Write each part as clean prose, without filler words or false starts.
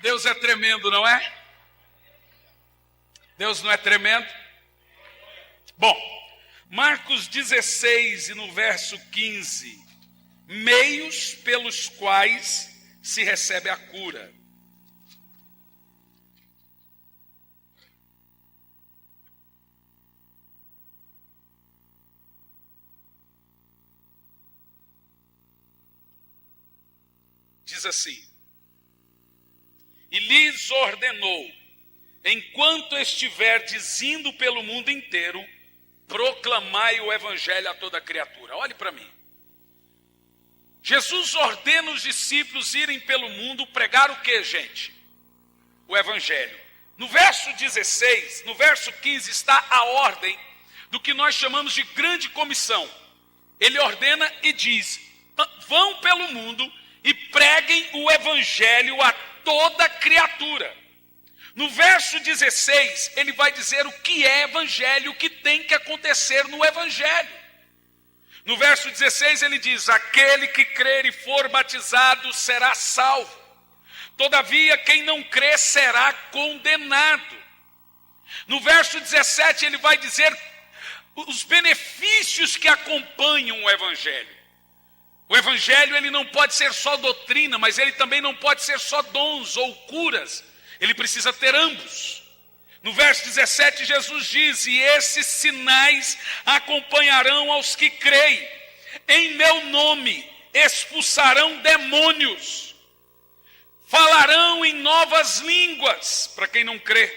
Deus é tremendo, não é? Deus não é tremendo? Bom, Marcos 16 e no verso 15, meios pelos quais se recebe a cura. Diz assim: e lhes ordenou, enquanto estiverdes indo pelo mundo inteiro, proclamai o evangelho a toda criatura. Olhe para mim. Jesus ordena os discípulos irem pelo mundo pregar o que, gente? O evangelho. No verso 16, no verso 15 está a ordem do que nós chamamos de grande comissão. Ele ordena e diz: vão pelo mundo e preguem o evangelho a toda criatura. No verso 16, ele vai dizer o que é evangelho, o que tem que acontecer no evangelho. No verso 16 ele diz: aquele que crer e for batizado será salvo. Todavia, quem não crer será condenado. No verso 17 ele vai dizer os benefícios que acompanham o evangelho. O evangelho ele não pode ser só doutrina, mas ele também não pode ser só dons ou curas. Ele precisa ter ambos. No verso 17 Jesus diz: e esses sinais acompanharão aos que creem. Em meu nome expulsarão demônios. Falarão em novas línguas, para quem não crê.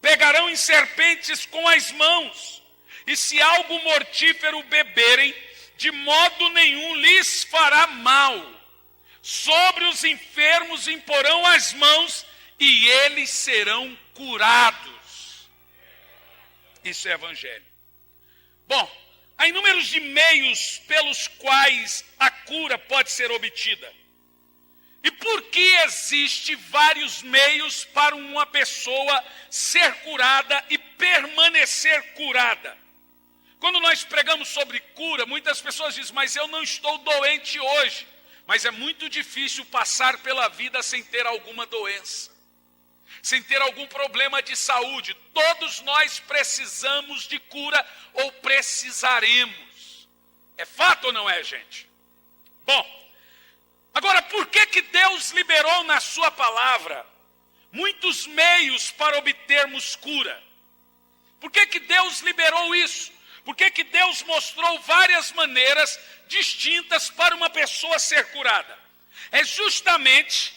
Pegarão em serpentes com as mãos. E se algo mortífero beberem, de modo nenhum lhes fará mal. Sobre os enfermos imporão as mãos e eles serão curados. Isso é evangelho. Bom, há inúmeros de meios pelos quais a cura pode ser obtida. E por que existe vários meios para uma pessoa ser curada e permanecer curada? Quando nós pregamos sobre cura, muitas pessoas dizem: mas eu não estou doente hoje. Mas é muito difícil passar pela vida sem ter alguma doença, sem ter algum problema de saúde. Todos nós precisamos de cura ou precisaremos. É fato ou não é, gente? Bom, agora por que Deus liberou na sua palavra muitos meios para obtermos cura? Por que Deus liberou isso? Por que Deus mostrou várias maneiras distintas para uma pessoa ser curada? É justamente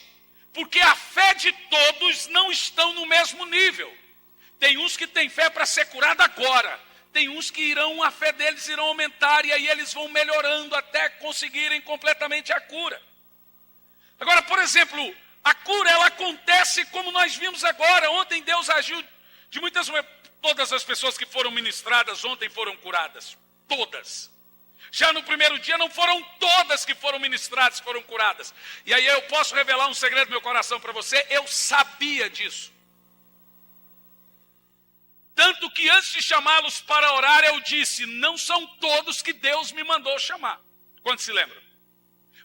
porque a fé de todos não estão no mesmo nível. Tem uns que têm fé para ser curado agora. Tem uns que a fé deles irão aumentar e aí eles vão melhorando até conseguirem completamente a cura. Agora, por exemplo, a cura ela acontece como nós vimos agora. Ontem Deus agiu de muitas maneiras. Todas as pessoas que foram ministradas ontem foram curadas. Todas. Já no primeiro dia não foram todas que foram ministradas, foram curadas. E aí eu posso revelar um segredo do meu coração para você. Eu sabia disso. Tanto que antes de chamá-los para orar, eu disse: não são todos que Deus me mandou chamar. Quantos se lembram?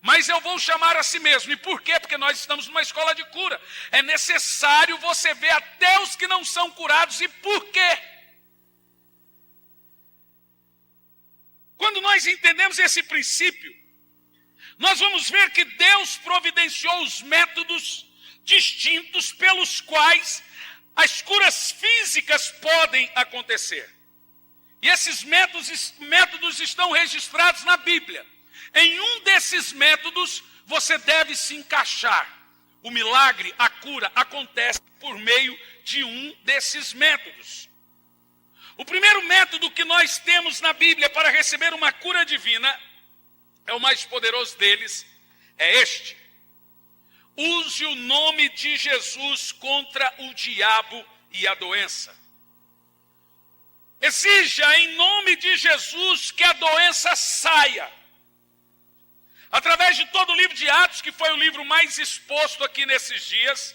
Mas eu vou chamar a si mesmo. E por quê? Porque nós estamos numa escola de cura. É necessário você ver até os que não são curados. E por quê? Quando nós entendemos esse princípio, nós vamos ver que Deus providenciou os métodos distintos pelos quais as curas físicas podem acontecer. E esses métodos estão registrados na Bíblia. Em um desses métodos, você deve se encaixar. O milagre, a cura, acontece por meio de um desses métodos. O primeiro método que nós temos na Bíblia para receber uma cura divina, é o mais poderoso deles, é este: use o nome de Jesus contra o diabo e a doença. Exija em nome de Jesus que a doença saia. Através de todo o livro de Atos, que foi o livro mais exposto aqui nesses dias,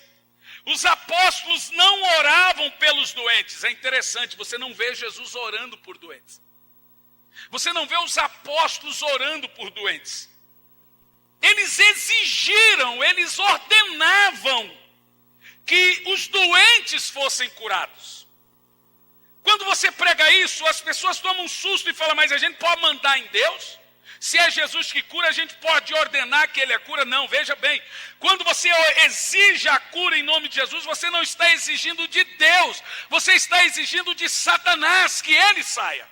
os apóstolos não oravam pelos doentes. É interessante, você não vê Jesus orando por doentes. Você não vê os apóstolos orando por doentes. Eles exigiram, eles ordenavam que os doentes fossem curados. Quando você prega isso, as pessoas tomam um susto e falam, mas a gente pode mandar em Deus? Se é Jesus que cura, a gente pode ordenar que ele é cura? Não, veja bem. Quando você exige a cura em nome de Jesus, você não está exigindo de Deus. Você está exigindo de Satanás que ele saia.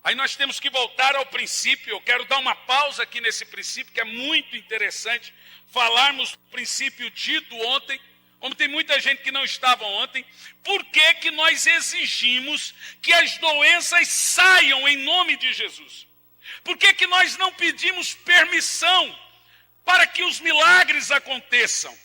Aí nós temos que voltar ao princípio. Eu quero dar uma pausa aqui nesse princípio, que é muito interessante. Falarmos do princípio dito ontem. Como tem muita gente que não estava ontem, por que nós exigimos que as doenças saiam em nome de Jesus? Por que nós não pedimos permissão para que os milagres aconteçam?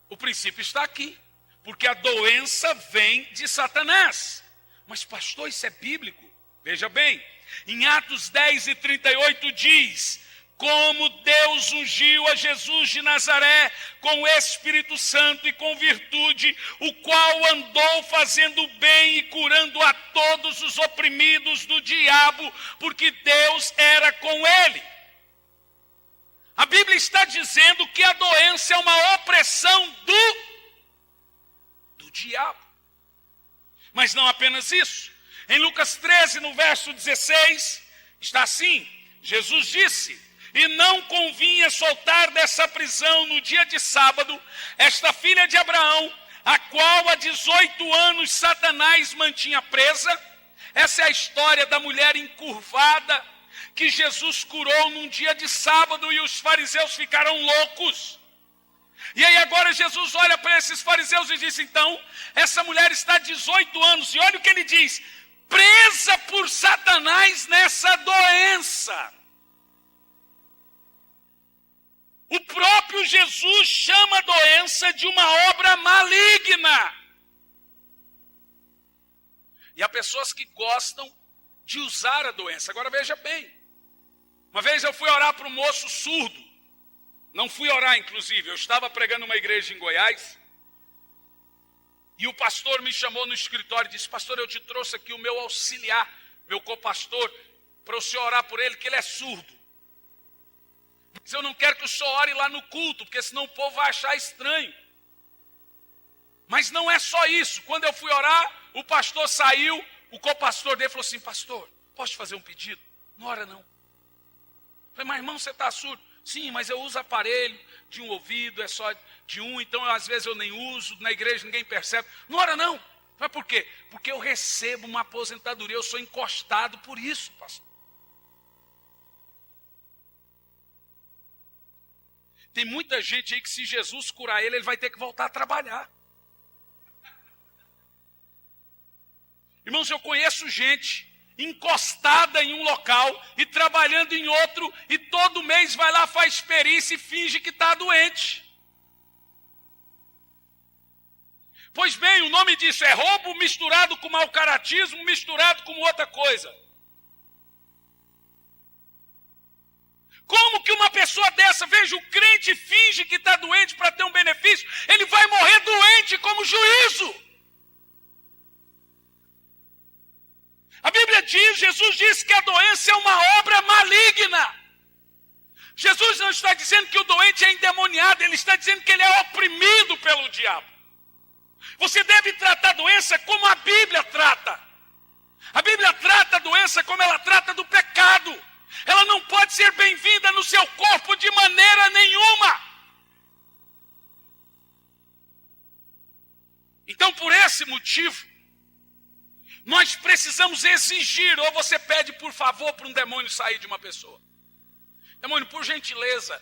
O princípio está aqui, porque a doença vem de Satanás. Mas pastor, isso é bíblico? Veja bem, em Atos 10:38 diz: como Deus ungiu a Jesus de Nazaré com o Espírito Santo e com virtude, o qual andou fazendo bem e curando a todos os oprimidos do diabo, porque Deus era com ele. A Bíblia está dizendo que a doença é uma opressão do diabo. Mas não apenas isso. Em Lucas 13, no verso 16, está assim: Jesus disse: e não convinha soltar dessa prisão no dia de sábado esta filha de Abraão, a qual há 18 anos Satanás mantinha presa. Essa é a história da mulher encurvada que Jesus curou num dia de sábado e os fariseus ficaram loucos. E aí agora Jesus olha para esses fariseus e diz, então, essa mulher está há 18 anos, e olha o que ele diz, presa por Satanás nessa doença. O próprio Jesus chama a doença de uma obra maligna. E há pessoas que gostam de usar a doença. Agora veja bem. Uma vez eu fui orar para um moço surdo. Não fui orar, inclusive. Eu estava pregando uma igreja em Goiás. E o pastor me chamou no escritório e disse, pastor, eu te trouxe aqui o meu auxiliar, meu copastor, para o senhor orar por ele, que ele é surdo. Mas eu não quero que o senhor ore lá no culto, porque senão o povo vai achar estranho. Mas não é só isso. Quando eu fui orar, o pastor saiu, o copastor dele falou assim, pastor, posso te fazer um pedido? Não ora não. Eu falei, mas irmão, você está surdo? Sim, mas eu uso aparelho de um ouvido, é só de um, então às vezes eu nem uso, na igreja ninguém percebe. Não ora não. Mas por quê? Porque eu recebo uma aposentadoria, eu sou encostado por isso, pastor. Tem muita gente aí que se Jesus curar ele vai ter que voltar a trabalhar. Irmãos, eu conheço gente encostada em um local e trabalhando em outro, e todo mês vai lá, faz perícia e finge que está doente. Pois bem, o nome disso é roubo misturado com mau caratismo, misturado com outra coisa. Como que uma pessoa dessa, veja, o crente finge que está doente para ter um benefício, ele vai morrer doente como juízo. A Bíblia diz, Jesus disse que a doença é uma obra maligna. Jesus não está dizendo que o doente é endemoniado, ele está dizendo que ele é oprimido pelo diabo. Você deve tratar a doença como a Bíblia trata. A Bíblia trata a doença como ela trata do pecado. Ela não pode ser bem-vinda no seu corpo de maneira nenhuma. Então, por esse motivo, nós precisamos exigir, ou você pede por favor para um demônio sair de uma pessoa. Demônio, por gentileza,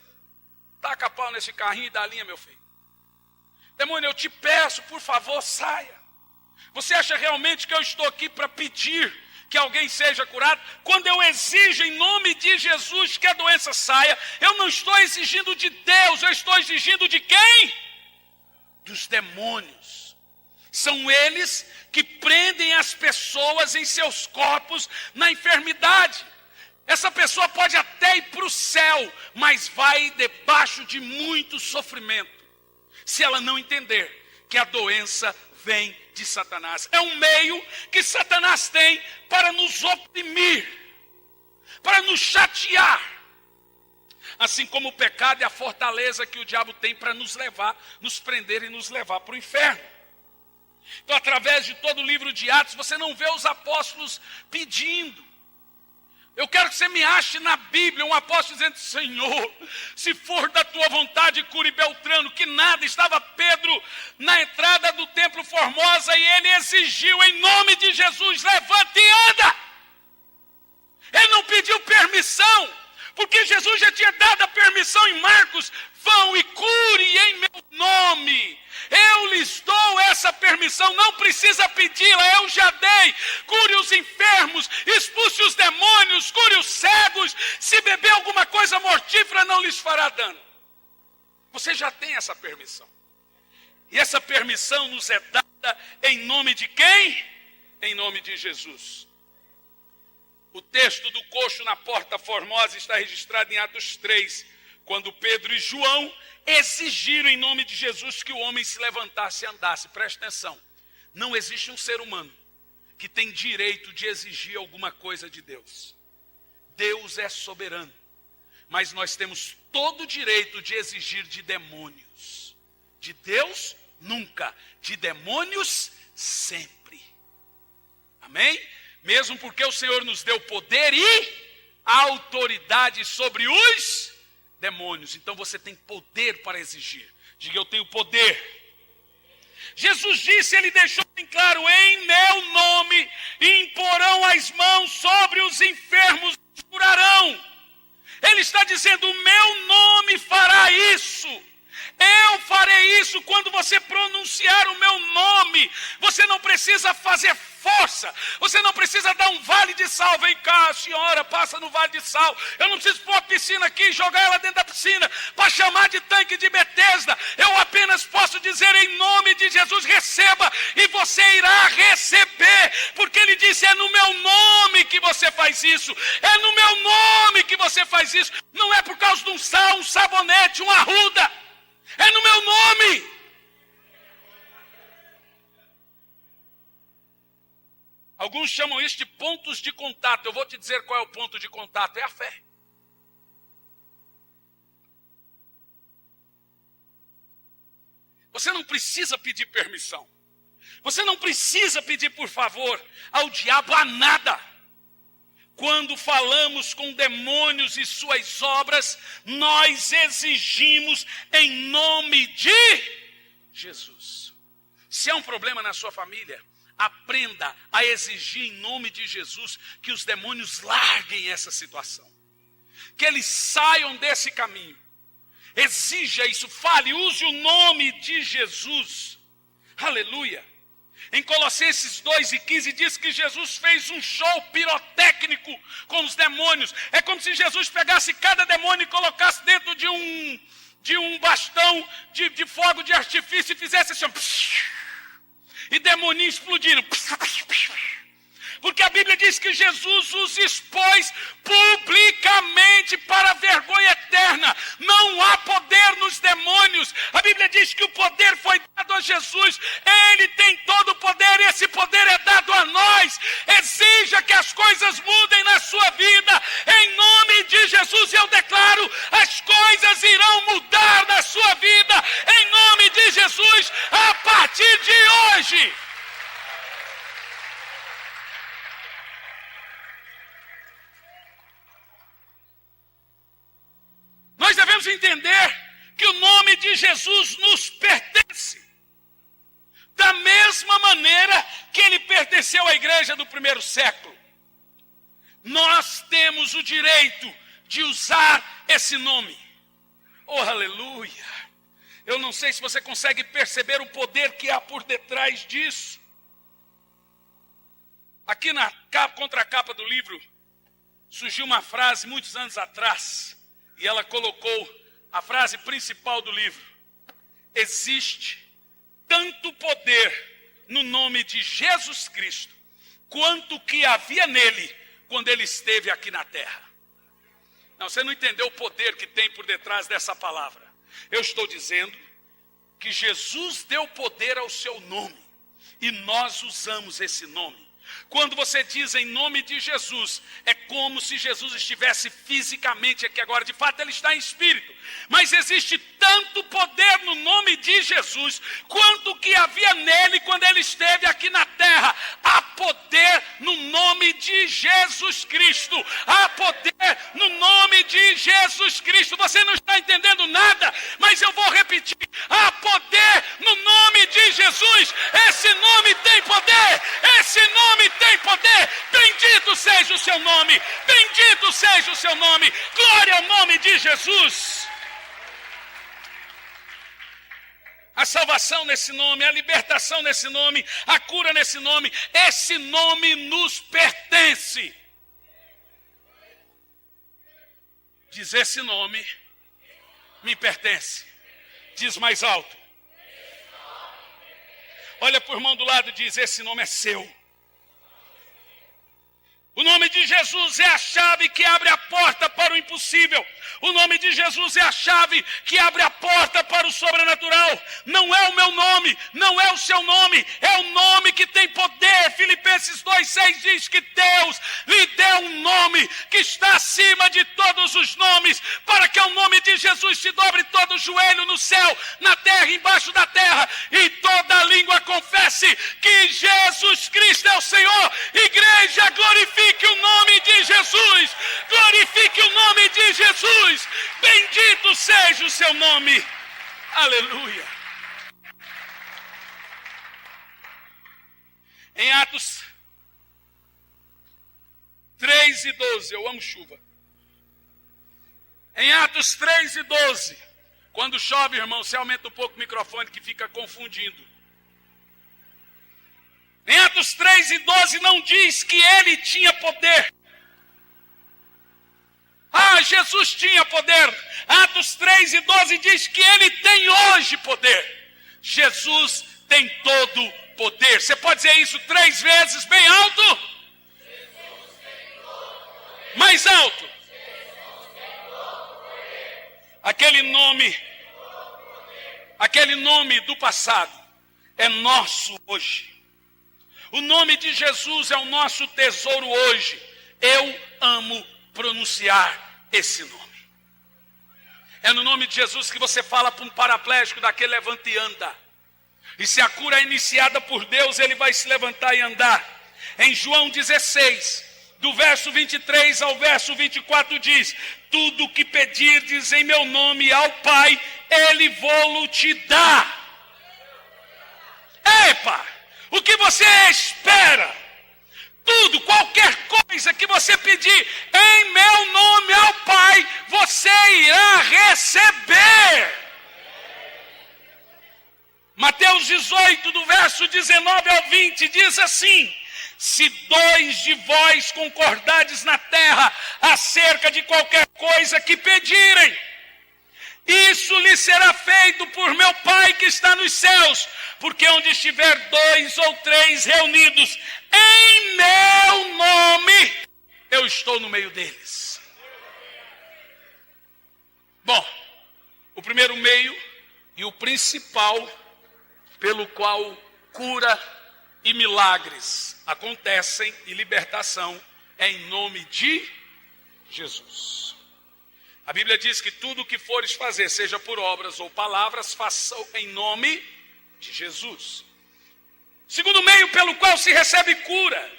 taca pau nesse carrinho e dá a linha, meu filho. Demônio, eu te peço, por favor, saia. Você acha realmente que eu estou aqui para pedir que alguém seja curado? Quando eu exijo em nome de Jesus que a doença saia, eu não estou exigindo de Deus, eu estou exigindo de quem? Dos demônios. São eles que prendem as pessoas em seus corpos na enfermidade. Essa pessoa pode até ir para o céu, mas vai debaixo de muito sofrimento, se ela não entender que a doença vem de Satanás. É um meio que Satanás tem para nos oprimir, para nos chatear. Assim como o pecado é a fortaleza que o diabo tem para nos levar, nos prender e nos levar para o inferno. Então, através de todo o livro de Atos, você não vê os apóstolos pedindo. Eu quero que você me ache na Bíblia um apóstolo dizendo: Senhor, se for da tua vontade, cure Beltrano. Que nada, estava Pedro na entrada do templo Formosa e ele exigiu em nome de Jesus: levante e anda. Ele não pediu permissão, porque Jesus já tinha dado a permissão em Marcos: vão e cure em meu nome. Eu lhes dou essa permissão, não precisa pedi-la, eu já dei. Cure os enfermos, expulse os demônios, cure os cegos. Se beber alguma coisa mortífera, não lhes fará dano. Você já tem essa permissão. E essa permissão nos é dada em nome de quem? Em nome de Jesus. O texto do coxo na porta formosa está registrado em Atos 3, quando Pedro e João exigiram em nome de Jesus que o homem se levantasse e andasse. Preste atenção, não existe um ser humano que tem direito de exigir alguma coisa de Deus. Deus é soberano, mas nós temos todo o direito de exigir de demônios. De Deus, nunca. De demônios, sempre. Amém? Mesmo porque o Senhor nos deu poder e autoridade sobre os demônios. Então você tem poder para exigir. Diga: eu tenho poder. Jesus disse, ele deixou bem claro: em meu nome imporão as mãos sobre os enfermos e os curarão. Ele está dizendo: o meu nome fará isso. Eu farei isso quando você pronunciar o meu nome. Você não precisa fazer força. Você não precisa dar um vale de sal. Vem cá, senhora, passa no vale de sal. Eu não preciso pôr a piscina aqui e jogar ela dentro da piscina para chamar de tanque de Betesda. Eu apenas posso dizer em nome de Jesus: receba, e você irá receber. Porque ele disse: é no meu nome que você faz isso. É no meu nome que você faz isso. Não é por causa de um sal, um sabonete, uma arruda. É no meu nome. Alguns chamam isso de pontos de contato. Eu vou te dizer qual é o ponto de contato: é a fé. Você não precisa pedir permissão. Você não precisa pedir por favor ao diabo a nada. Quando falamos com demônios e suas obras, nós exigimos em nome de Jesus. Se há um problema na sua família, aprenda a exigir em nome de Jesus que os demônios larguem essa situação. Que eles saiam desse caminho. Exija isso, fale, use o nome de Jesus. Aleluia. Em Colossenses 2:15 diz que Jesus fez um show pirotécnico com os demônios. É como se Jesus pegasse cada demônio e colocasse dentro de um bastão de fogo de artifício e fizesse assim, e demoninhos explodiram. Porque a Bíblia diz que Jesus os expôs publicamente para a vergonha eterna. Não há poder nos demônios. A Bíblia diz que o poder foi dado a Jesus. Ele tem todo o poder e esse poder é dado a nós. Exija que as coisas mudem na sua vida. Em nome de Jesus eu declaro: as coisas irão mudar na sua vida. Em nome de Jesus, a partir de hoje. Nós devemos entender que o nome de Jesus nos pertence. Da mesma maneira que ele pertenceu à igreja do primeiro século. Nós temos o direito de usar esse nome. Oh, aleluia! Eu não sei se você consegue perceber o poder que há por detrás disso. Aqui na contracapa do livro, surgiu uma frase muitos anos atrás. E ela colocou a frase principal do livro: existe tanto poder no nome de Jesus Cristo, quanto que havia nele quando ele esteve aqui na terra. Não, você não entendeu o poder que tem por detrás dessa palavra. Eu estou dizendo que Jesus deu poder ao seu nome, e nós usamos esse nome. Quando você diz em nome de Jesus, é como se Jesus estivesse fisicamente aqui agora. De fato, ele está em espírito. Mas existe tanto poder no nome de Jesus, quanto que havia nele quando ele esteve aqui na terra. Há poder no nome de Jesus Cristo. Há poder no nome de Jesus Cristo. Você não está entendendo nada, mas eu vou repetir. Há poder no nome de Jesus. Esse nome tem poder. Esse nome tem poder. Bendito seja o seu nome. Bendito seja o seu nome. Glória ao nome de Jesus. A salvação nesse nome, a libertação nesse nome, a cura nesse nome. Esse nome nos pertence. Diz: esse nome me pertence. Diz mais alto. Olha para o irmão do lado e diz: esse nome é seu. O nome de Jesus é a chave que abre a porta para o impossível. O nome de Jesus é a chave que abre a porta para o sobrenatural. Não é o meu nome, não é o seu nome, é o nome que tem poder. Filipenses 2,6 diz que Deus lhe deu um nome que está acima de todos os nomes, para que ao nome de Jesus se dobre todo o joelho no céu, na terra, embaixo da terra, e toda língua confesse que Jesus Cristo é o Senhor. Igreja, glorifique o nome de Jesus. Glorifique o nome de Jesus. Bendito seja o seu nome. Aleluia. Em Atos 3:12, eu amo chuva. Em Atos 3:12, quando chove, irmão, você aumenta um pouco o microfone que fica confundindo. Em Atos 3:12 não diz que ele tinha poder. Ah, Jesus tinha poder. Atos 3:12 diz que ele tem hoje poder. Jesus tem todo poder. Você pode dizer isso 3 vezes, bem alto? Jesus tem todo poder. Mais alto. Jesus tem todo poder. Aquele nome do passado é nosso hoje. O nome de Jesus é o nosso tesouro hoje. Eu amo pronunciar esse nome. É no nome de Jesus que você fala para um paraplégico daquele: levanta e anda. E se a cura é iniciada por Deus, ele vai se levantar e andar. Em João 16, do verso 23 ao verso 24 diz: tudo que pedirdes em meu nome ao Pai, ele vô-lo te dá. Epa! O que você espera? Tudo, qualquer coisa que você pedir em meu nome ao Pai, você irá receber. Mateus 18, do verso 19 ao 20, diz assim: se 2 de vós concordardes na terra acerca de qualquer coisa que pedirem, isso lhe será feito por meu Pai que está nos céus. Porque onde estiver 2 ou 3 reunidos em meu nome, eu estou no meio deles. Bom, o primeiro meio e o principal pelo qual cura e milagres acontecem e libertação é em nome de Jesus. A Bíblia diz que tudo o que fores fazer, seja por obras ou palavras, faça em nome de Jesus. Segundo meio pelo qual se recebe cura,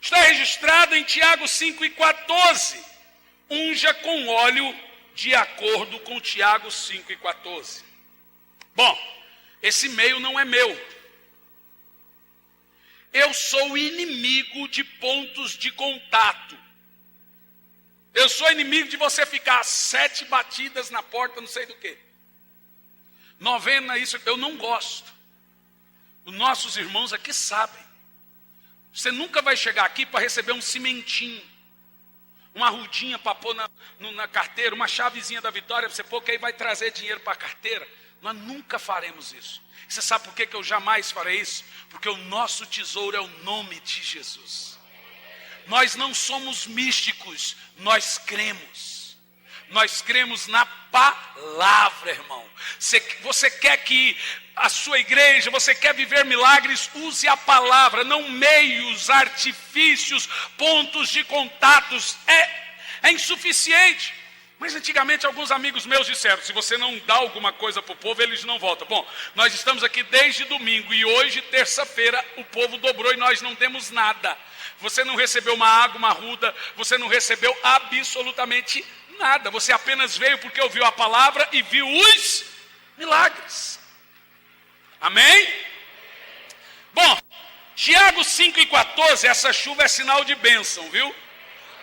está registrado em Tiago 5:14. Unja com óleo de acordo com Tiago 5:14. Bom, esse meio não é meu. Eu sou inimigo de pontos de contato. Eu sou inimigo de você ficar 7 batidas na porta, não sei do que. Novena, isso, eu não gosto. Os nossos irmãos aqui sabem. Você nunca vai chegar aqui para receber um cimentinho, uma arrudinha para pôr na carteira, uma chavezinha da vitória para você pôr, que aí vai trazer dinheiro para a carteira. Nós nunca faremos isso. Você sabe por que eu jamais farei isso? Porque o nosso tesouro é o nome de Jesus. Nós não somos místicos, nós cremos. Nós cremos na palavra, irmão. Você quer que a sua igreja, você quer viver milagres, use a palavra, não meios, artifícios, pontos de contatos. É insuficiente. Mas antigamente alguns amigos meus disseram, se você não dá alguma coisa para o povo, eles não voltam. Bom, nós estamos aqui desde domingo e hoje, terça-feira, o povo dobrou e nós não temos nada. Você não recebeu uma água, uma ruda, você não recebeu absolutamente nada. Você apenas veio porque ouviu a palavra e viu os milagres. Amém? Bom, Tiago 5,14, essa chuva é sinal de bênção, viu?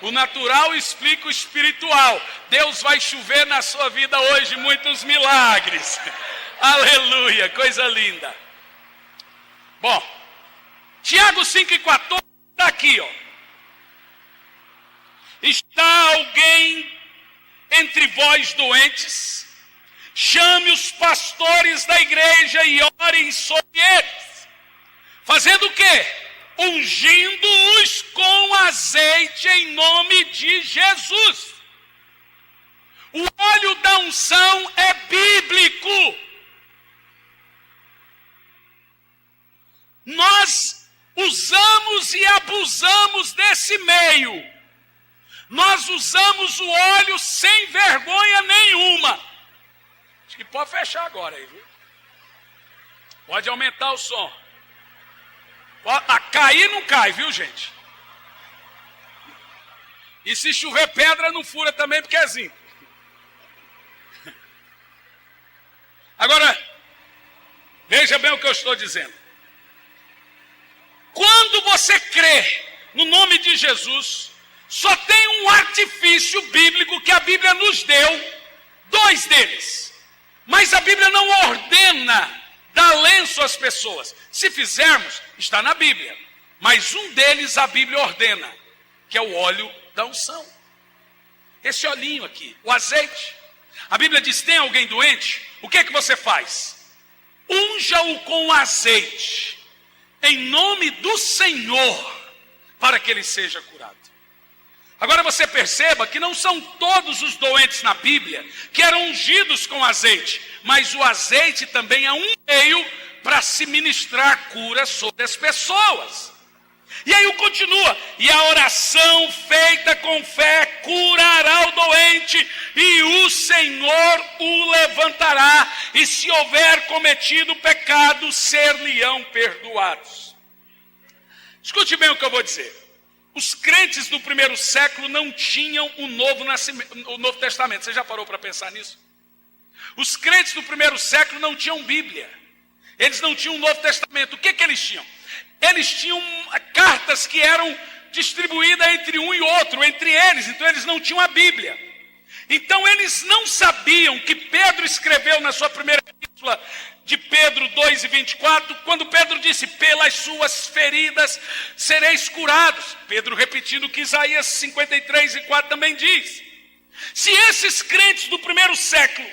O natural explica o espiritual. Deus vai chover na sua vida hoje muitos milagres. Aleluia, coisa linda. Bom, Tiago 5,14 está aqui, ó. Está alguém entre vós doentes? Chame os pastores da igreja e orem sobre eles. Fazendo o quê? Ungindo-os com azeite em nome de Jesus. O óleo da unção é bíblico. Nós usamos e abusamos desse meio. Nós usamos o óleo sem vergonha nenhuma. Acho que pode fechar agora aí, viu? Pode aumentar o som. A cair não cai, viu, gente? E se chover pedra não fura também, porque é zinco. Agora, veja bem o que eu estou dizendo. Quando você crê no nome de Jesus, só tem um artifício bíblico que a Bíblia nos deu, 2 deles. Mas a Bíblia não ordena dar lenço às pessoas. Se fizermos, está na Bíblia. Mas um deles a Bíblia ordena, que é o óleo da unção. Esse olhinho aqui, o azeite. A Bíblia diz, tem alguém doente? O que é que você faz? Unja-o com azeite, em nome do Senhor, para que ele seja curado. Agora você perceba que não são todos os doentes na Bíblia que eram ungidos com azeite, mas o azeite também é um meio para se ministrar cura sobre as pessoas. E aí continua, e a oração feita com fé curará o doente, e o Senhor o levantará, e se houver cometido pecado, ser-lhe-ão perdoados. Escute bem o que eu vou dizer. Os crentes do primeiro século não tinham o Novo Testamento. Você já parou para pensar nisso? Os crentes do primeiro século não tinham Bíblia. Eles não tinham o Novo Testamento. O que eles tinham? Eles tinham cartas que eram distribuídas entre um e outro, entre eles. Então eles não tinham a Bíblia. Então eles não sabiam que Pedro escreveu na sua primeira epístola de Pedro 2:24, quando Pedro disse, pelas suas feridas sereis curados. Pedro repetindo o que Isaías 53:4 também diz. Se esses crentes do primeiro século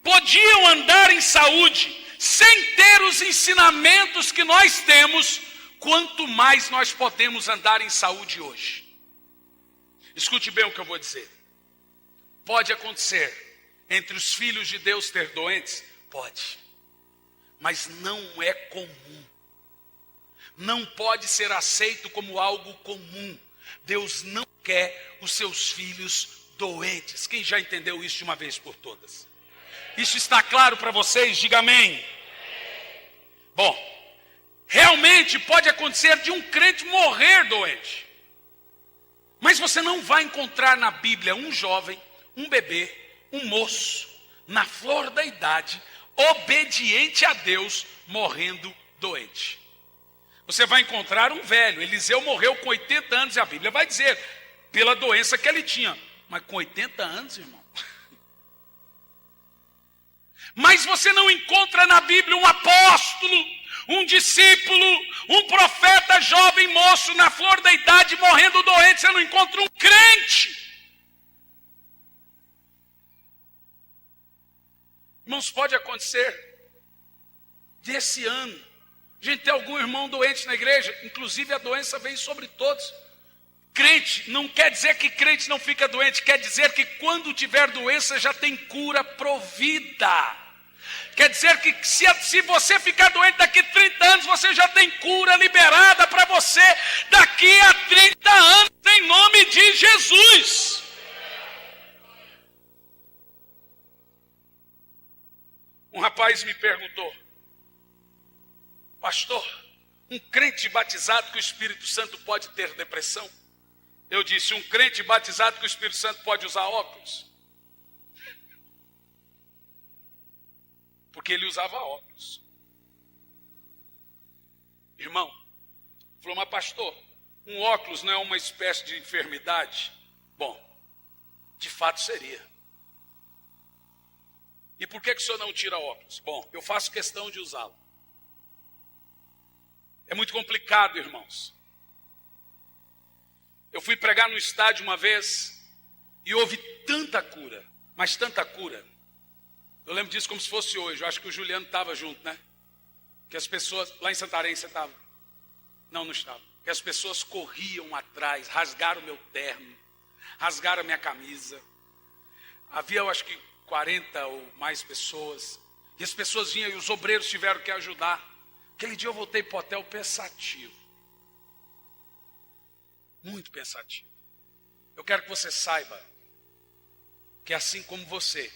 podiam andar em saúde, sem ter os ensinamentos que nós temos, quanto mais nós podemos andar em saúde hoje. Escute bem o que eu vou dizer. Pode acontecer entre os filhos de Deus ter doentes? Pode. Mas não é comum. Não pode ser aceito como algo comum. Deus não quer os seus filhos doentes. Quem já entendeu isso de uma vez por todas? Isso está claro para vocês? Diga amém. Bom, realmente pode acontecer de um crente morrer doente. Mas você não vai encontrar na Bíblia um jovem, um bebê, um moço, na flor da idade, obediente a Deus, morrendo doente. Você vai encontrar um velho. Eliseu morreu com 80 anos e a Bíblia vai dizer, pela doença que ele tinha. Mas com 80 anos, irmão. Mas você não encontra na Bíblia um apóstolo, um discípulo, um profeta jovem moço na flor da idade morrendo doente. Você não encontra um crente. Irmãos, pode acontecer desse ano. A gente tem algum irmão doente na igreja, inclusive a doença vem sobre todos. Crente não quer dizer que crente não fica doente, quer dizer que quando tiver doença já tem cura provida. Quer dizer que se você ficar doente daqui 30 anos, você já tem cura liberada para você daqui a 30 anos, em nome de Jesus. Um rapaz me perguntou: pastor, um crente batizado com o Espírito Santo pode ter depressão? Eu disse: um crente batizado com o Espírito Santo pode usar óculos? Porque ele usava óculos. Irmão, falou: mas pastor, um óculos não é uma espécie de enfermidade? Bom, de fato seria. E por que o senhor não tira óculos? Bom, eu faço questão de usá-lo. É muito complicado, irmãos. Eu fui pregar no estádio uma vez e houve tanta cura, mas tanta cura. Eu lembro disso como se fosse hoje. Eu acho que o Juliano estava junto, né? Que as pessoas, lá em Santarém você estava? Não estava. Que as pessoas corriam atrás, rasgaram o meu terno, rasgaram a minha camisa. Havia, eu acho que 40 ou mais pessoas. E as pessoas vinham e os obreiros tiveram que ajudar. Aquele dia eu voltei para o hotel pensativo. Muito pensativo. Eu quero que você saiba que assim como você,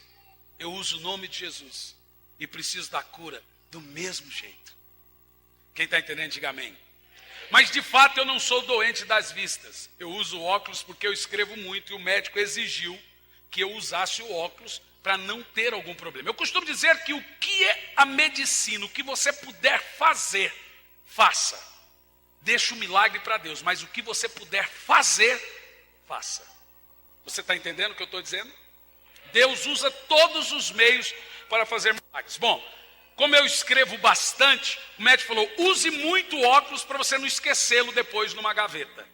eu uso o nome de Jesus e preciso da cura do mesmo jeito. Quem está entendendo, diga amém. Mas de fato eu não sou doente das vistas. Eu uso óculos porque eu escrevo muito e o médico exigiu que eu usasse o óculos para não ter algum problema. Eu costumo dizer que o que é a medicina, o que você puder fazer, faça. Deixa o milagre para Deus, mas o que você puder fazer, faça. Você está entendendo o que eu estou dizendo? Deus usa todos os meios para fazer milagres. Bom, como eu escrevo bastante, o médico falou: use muito óculos para você não esquecê-lo depois numa gaveta.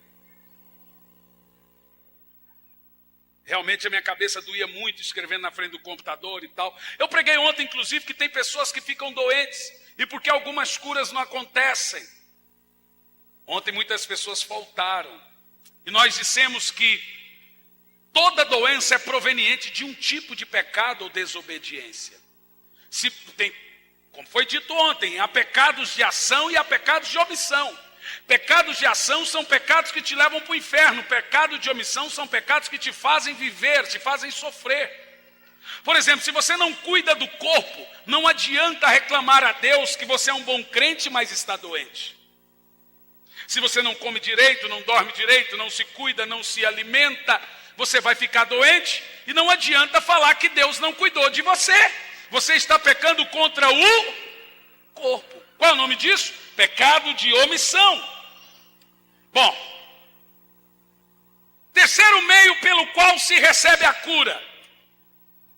Realmente a minha cabeça doía muito escrevendo na frente do computador e tal. Eu preguei ontem, inclusive, que tem pessoas que ficam doentes e porque algumas curas não acontecem. Ontem muitas pessoas faltaram. E nós dissemos que toda doença é proveniente de um tipo de pecado ou desobediência. Se tem, como foi dito ontem, há pecados de ação e há pecados de omissão. Pecados de ação são pecados que te levam para o inferno. Pecados de omissão são pecados que te fazem viver, te fazem sofrer. Por exemplo, se você não cuida do corpo, não adianta reclamar a Deus que você é um bom crente, mas está doente. Se você não come direito, não dorme direito, não se cuida, não se alimenta, você vai ficar doente e não adianta falar que Deus não cuidou de você. Você está pecando contra o corpo. Qual é o nome disso? Pecado de omissão. Bom, terceiro meio pelo qual se recebe a cura,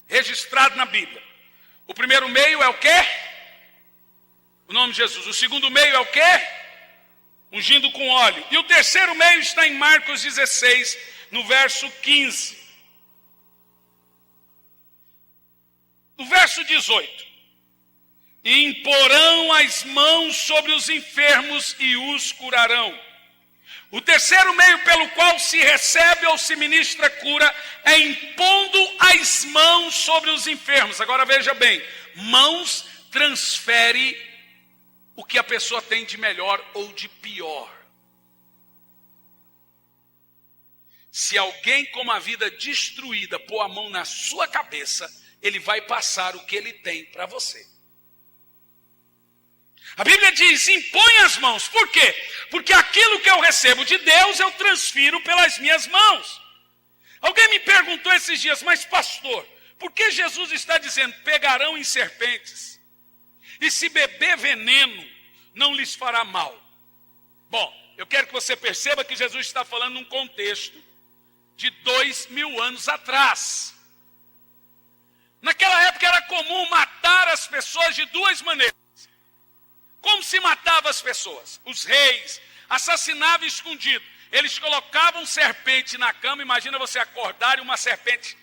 registrado na Bíblia. O primeiro meio é o quê? O nome de Jesus. O segundo meio é o quê? Ungindo com óleo. E o terceiro meio está em Marcos 16, no verso 15. No verso 18. E imporão as mãos sobre os enfermos e os curarão. O terceiro meio pelo qual se recebe ou se ministra cura é impondo as mãos sobre os enfermos. Agora veja bem, mãos transfere o que a pessoa tem de melhor ou de pior. Se alguém com uma vida destruída pôr a mão na sua cabeça, ele vai passar o que ele tem para você. A Bíblia diz: impõe as mãos. Por quê? Porque aquilo que eu recebo de Deus, eu transfiro pelas minhas mãos. Alguém me perguntou esses dias: mas pastor, por que Jesus está dizendo, pegarão em serpentes, e se beber veneno, não lhes fará mal? Bom, eu quero que você perceba que Jesus está falando num contexto de 2000 anos atrás. Naquela época era comum matar as pessoas de duas maneiras. Como se matava as pessoas? Os reis assassinavam escondido. Eles colocavam serpente na cama. Imagina você acordar e uma serpente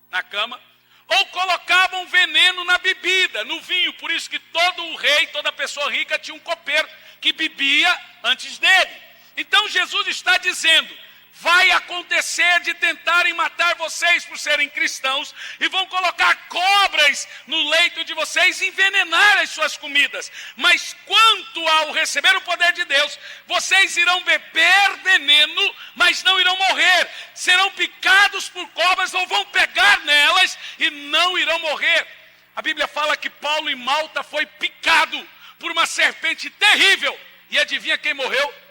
na cama. Ou colocavam veneno na bebida, no vinho. Por isso que todo o rei, toda pessoa rica tinha um copeiro que bebia antes dele. Então Jesus está dizendo, vai acontecer de tentarem matar vocês por serem cristãos e vão colocar cobras no leito de vocês e envenenar as suas comidas. Mas quanto ao receber o poder de Deus, vocês irão beber veneno, mas não irão morrer. Serão picados por cobras ou vão pegar nelas e não irão morrer. A Bíblia fala que Paulo em Malta foi picado por uma serpente terrível. E adivinha quem morreu?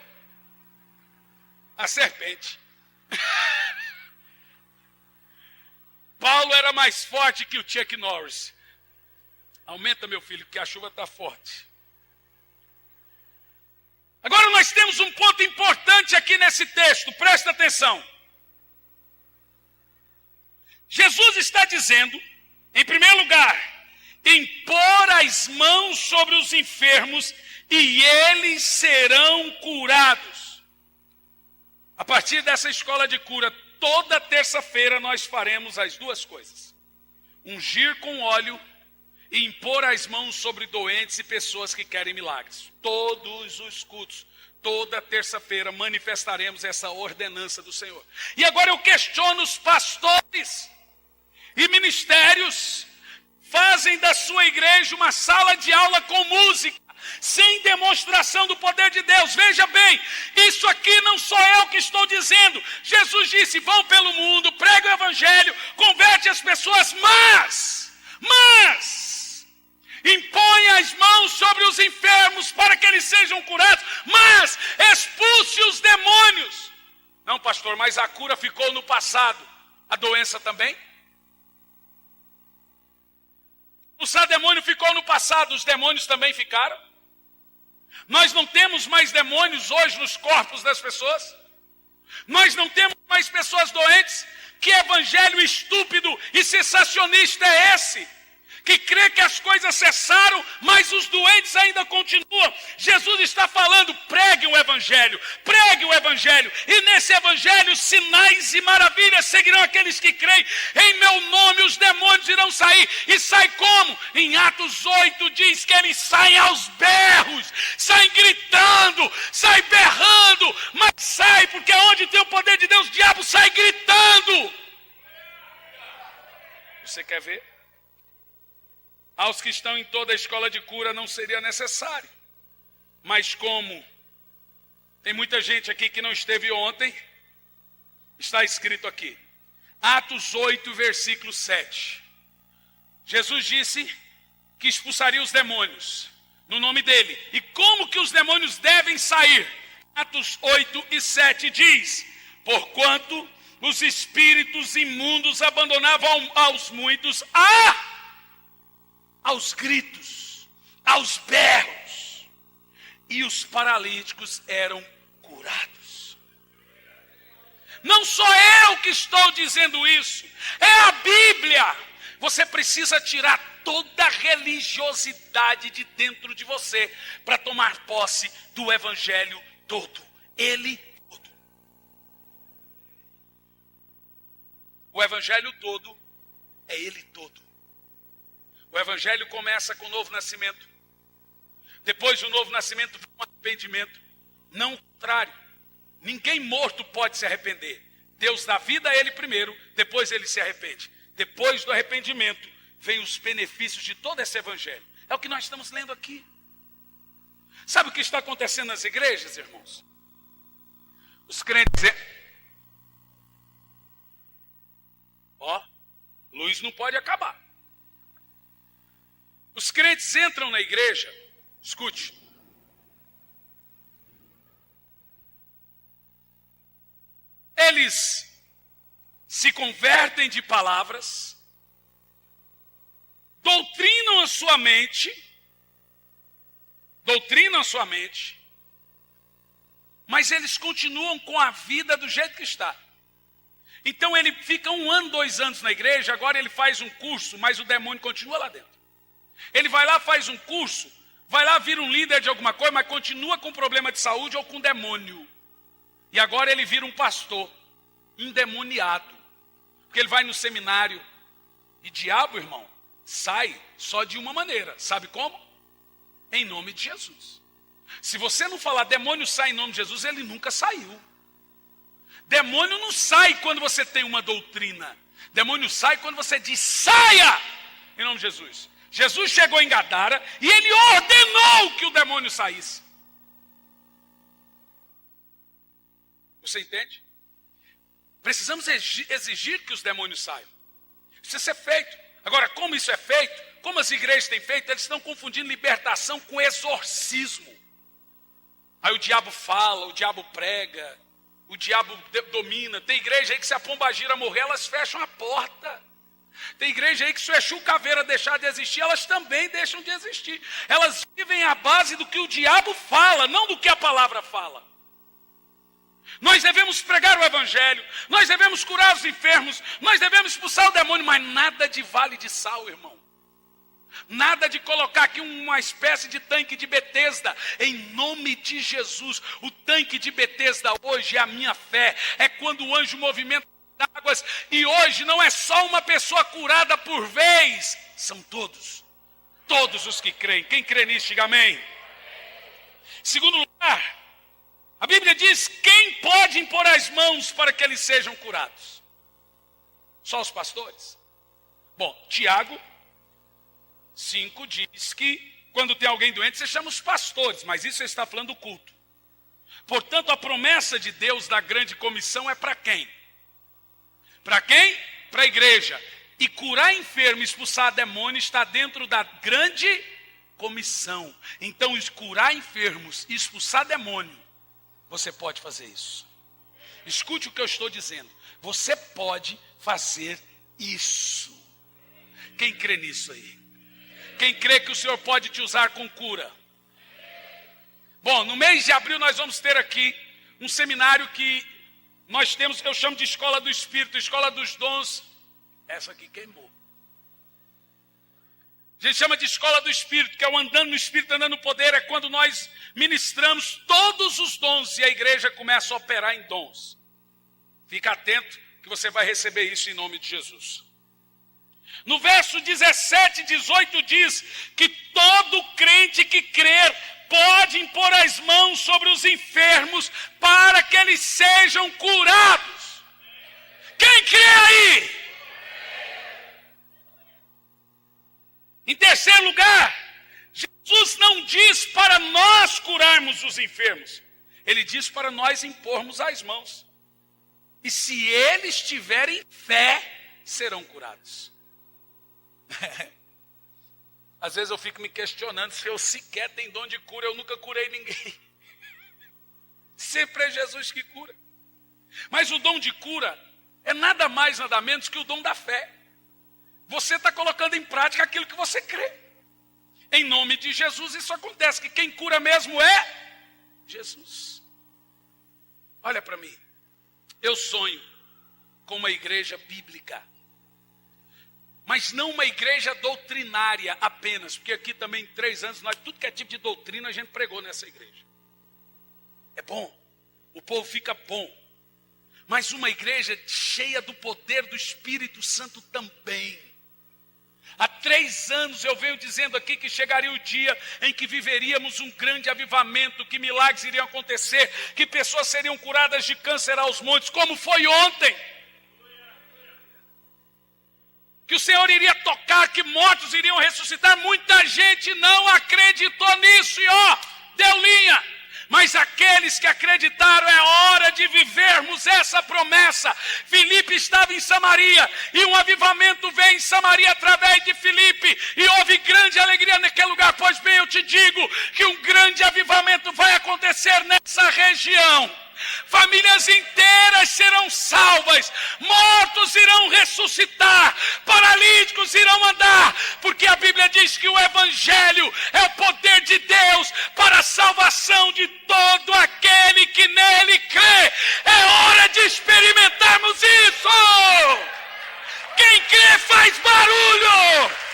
A serpente. Paulo era mais forte que o Chuck Norris. Aumenta, meu filho, que a chuva está forte. Agora nós temos um ponto importante aqui nesse texto, presta atenção. Jesus está dizendo, em primeiro lugar, impor as mãos sobre os enfermos e eles serão curados. A partir dessa escola de cura, toda terça-feira nós faremos as duas coisas. Ungir com óleo e impor as mãos sobre doentes e pessoas que querem milagres. Todos os cultos, toda terça-feira manifestaremos essa ordenança do Senhor. E agora eu questiono os pastores e ministérios, fazem da sua igreja uma sala de aula com música, sem demonstração do poder de Deus. Veja bem, isso aqui não sou eu que estou dizendo. Jesus disse, vão pelo mundo, prega o evangelho, converte as pessoas, mas impõe as mãos sobre os enfermos para que eles sejam curados, mas expulse os demônios. Não, pastor, mas a cura ficou no passado, a doença também? O demônio ficou no passado, os demônios também ficaram? Nós não temos mais demônios hoje nos corpos das pessoas? Nós não temos mais pessoas doentes? Que evangelho estúpido e sensacionista é esse? Que crê que as coisas cessaram, mas os doentes ainda continuam. Jesus está falando, pregue o evangelho, e nesse evangelho sinais e maravilhas seguirão aqueles que creem. Em meu nome os demônios irão sair. E sai como? Em Atos 8 diz que eles saem aos berros, saem gritando, saem berrando, mas sai porque onde tem o poder de Deus, o diabo sai gritando. Você quer ver? Aos que estão em toda a escola de cura não seria necessário. Mas como tem muita gente aqui que não esteve ontem, está escrito aqui. Atos 8, versículo 7. Jesus disse que expulsaria os demônios no nome dele. E como que os demônios devem sair? Atos 8 e 7 diz, porquanto os espíritos imundos abandonavam aos muitos aos gritos, aos berros, e os paralíticos eram curados. Não sou eu que estou dizendo isso, é a Bíblia. Você precisa tirar toda a religiosidade de dentro de você para tomar posse do evangelho todo, ele todo. O evangelho todo é ele todo. O evangelho começa com o novo nascimento. Depois do novo nascimento vem um arrependimento. Não o contrário. Ninguém morto pode se arrepender. Deus dá vida a ele primeiro, depois ele se arrepende. Depois do arrependimento vem os benefícios de todo esse evangelho. É o que nós estamos lendo aqui. Sabe o que está acontecendo nas igrejas, irmãos? Os crentes... luz não pode acabar. Os crentes entram na igreja, escute, eles se convertem de palavras, doutrinam a sua mente, mas eles continuam com a vida do jeito que está. Então ele fica 1 ano, 2 anos na igreja, agora ele faz um curso, mas o demônio continua lá dentro. Ele vai lá, faz um curso, vai lá, vira um líder de alguma coisa, mas continua com problema de saúde ou com demônio. E agora ele vira um pastor endemoniado. Porque ele vai no seminário. E diabo, irmão, sai só de uma maneira. Sabe como? Em nome de Jesus. Se você não falar demônio sai em nome de Jesus, ele nunca saiu. Demônio não sai quando você tem uma doutrina. Demônio sai quando você diz, saia! Em nome de Jesus. Jesus chegou em Gadara e ele ordenou que o demônio saísse. Você entende? Precisamos exigir que os demônios saiam. Isso precisa ser feito. Agora, como isso é feito, como as igrejas têm feito, eles estão confundindo libertação com exorcismo. Aí o diabo fala, o diabo prega, o diabo domina. Tem igreja aí que se a pombagira morrer, elas fecham a porta. Tem igreja aí que se o Exu Caveira deixar de existir, elas também deixam de existir. Elas vivem à base do que o diabo fala, não do que a palavra fala. Nós devemos pregar o evangelho, nós devemos curar os enfermos, nós devemos expulsar o demônio, mas nada de vale de sal, irmão. Nada de colocar aqui uma espécie de tanque de Betesda, em nome de Jesus. O tanque de Betesda hoje é a minha fé, é quando o anjo movimenta as águas, e hoje não é só uma pessoa curada por vez, são todos os que creem. Quem crê nisso, diga amém. Segundo lugar, a Bíblia diz, quem pode impor as mãos para que eles sejam curados? Só os pastores? Bom, Tiago 5 diz que quando tem alguém doente, você chama os pastores, mas isso ele está falando do culto. Portanto, a promessa de Deus da grande comissão é para quem? Para quem? Para a igreja. E curar enfermo, expulsar demônio está dentro da grande comissão. Então, curar enfermos e expulsar demônio, você pode fazer isso. Escute o que eu estou dizendo. Você pode fazer isso. Quem crê nisso aí? Quem crê que o Senhor pode te usar com cura? Bom, no mês de abril nós vamos ter aqui um seminário que nós temos, eu chamo de Escola do Espírito, Escola dos Dons. Essa aqui queimou. A gente chama de Escola do Espírito, que é o andando no Espírito, andando no poder, é quando nós ministramos todos os dons e a igreja começa a operar em dons. Fica atento que você vai receber isso em nome de Jesus. No verso 17 e 18 diz que todo crente que crer pode impor as mãos sobre os enfermos para que eles sejam curados. Quem crê aí? Em terceiro lugar, Jesus não diz para nós curarmos os enfermos. Ele diz para nós impormos as mãos. E se eles tiverem fé, serão curados. Às vezes eu fico me questionando se eu sequer tenho dom de cura. Eu nunca curei ninguém. Sempre é Jesus que cura. Mas o dom de cura é nada mais, nada menos que o dom da fé. Você está colocando em prática aquilo que você crê. Em nome de Jesus isso acontece, que quem cura mesmo é Jesus. Olha para mim. Eu sonho com uma igreja bíblica. Mas não uma igreja doutrinária apenas, porque aqui também em 3 anos, tudo que é tipo de doutrina a gente pregou nessa igreja. É bom, o povo fica bom. Mas uma igreja cheia do poder do Espírito Santo também. Há 3 anos eu venho dizendo aqui que chegaria o dia em que viveríamos um grande avivamento, que milagres iriam acontecer, que pessoas seriam curadas de câncer aos montes, como foi ontem. Que o Senhor iria tocar, que mortos iriam ressuscitar. Muita gente não acreditou nisso e deu linha. Mas aqueles que acreditaram, é hora de vivermos essa promessa. Filipe estava em Samaria e um avivamento veio em Samaria através de Filipe. E houve grande alegria naquele lugar. Pois bem, eu te digo que um grande avivamento vai acontecer nessa região. Famílias inteiras serão salvas, mortos irão ressuscitar, paralíticos irão andar, porque a Bíblia diz que o Evangelho é o poder de Deus para a salvação de todo aquele que nele crê. É hora de experimentarmos isso. Quem crê faz barulho.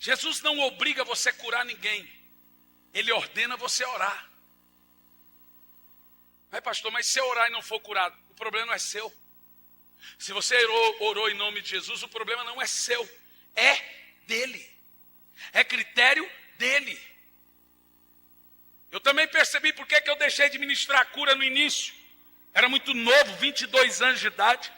Jesus não obriga você a curar ninguém. Ele ordena você orar. Pastor, mas se eu orar e não for curado, o problema não é seu. Se você orou em nome de Jesus, o problema não é seu. É dele. É critério dele. Eu também percebi por que eu deixei de ministrar a cura no início. Era muito novo, 22 anos de idade.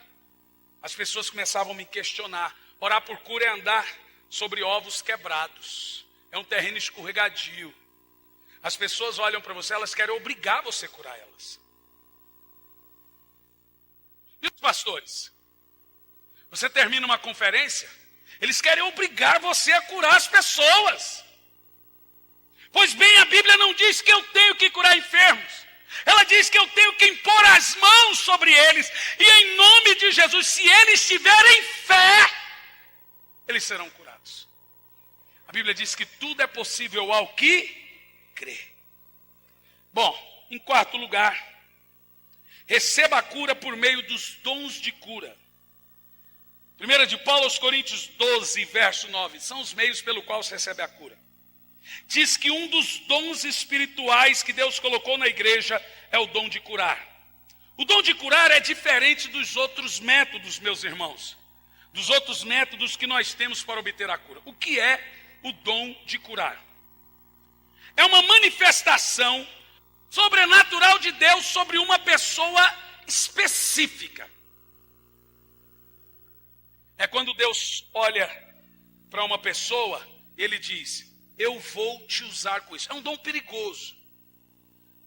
As pessoas começavam a me questionar. Orar por cura é andar sobre ovos quebrados. É um terreno escorregadio. As pessoas olham para você, elas querem obrigar você a curar elas. E os pastores? Você termina uma conferência, eles querem obrigar você a curar as pessoas. Pois bem, a Bíblia não diz que eu tenho que curar enfermos. Ela diz que eu tenho que impor as mãos sobre eles. E em nome de Jesus, se eles tiverem fé, eles serão curados. A Bíblia diz que tudo é possível ao que crê. Bom, em quarto lugar, receba a cura por meio dos dons de cura. 1 de Paulo aos Coríntios 12, verso 9, são os meios pelo qual se recebe a cura. Diz que um dos dons espirituais que Deus colocou na igreja é o dom de curar. O dom de curar é diferente dos outros métodos, meus irmãos. Dos outros métodos que nós temos para obter a cura. O que é o dom de curar? É uma manifestação sobrenatural de Deus sobre uma pessoa específica. É quando Deus olha para uma pessoa, ele diz: eu vou te usar com isso. É um dom perigoso.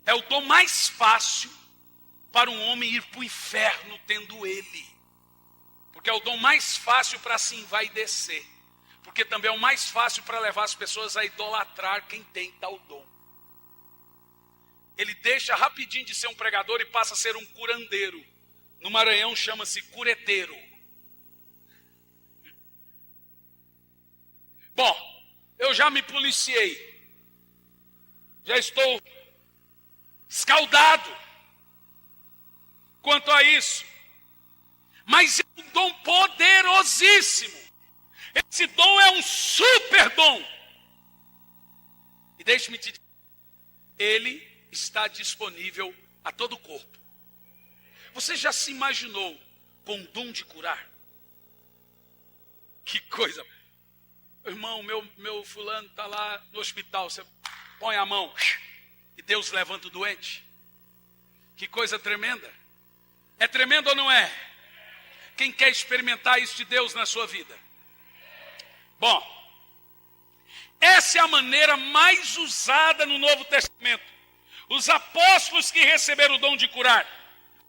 É o dom mais fácil para um homem ir para o inferno tendo ele. Porque é o dom mais fácil para se envaidecer. Porque também é o mais fácil para levar as pessoas a idolatrar quem tem tal dom. Ele deixa rapidinho de ser um pregador e passa a ser um curandeiro. No Maranhão chama-se cureteiro. Bom, eu já me policiei. Já estou escaldado quanto a isso. Mas é um dom poderosíssimo. Esse dom é um super dom. E deixe-me te dizer, ele está disponível a todo o corpo. Você já se imaginou com o dom de curar? Que coisa. Irmão, meu fulano está lá no hospital. Você põe a mão e Deus levanta o doente. Que coisa tremenda. É tremendo ou não é? Quem quer experimentar isso de Deus na sua vida? Bom, essa é a maneira mais usada no Novo Testamento. Os apóstolos que receberam o dom de curar,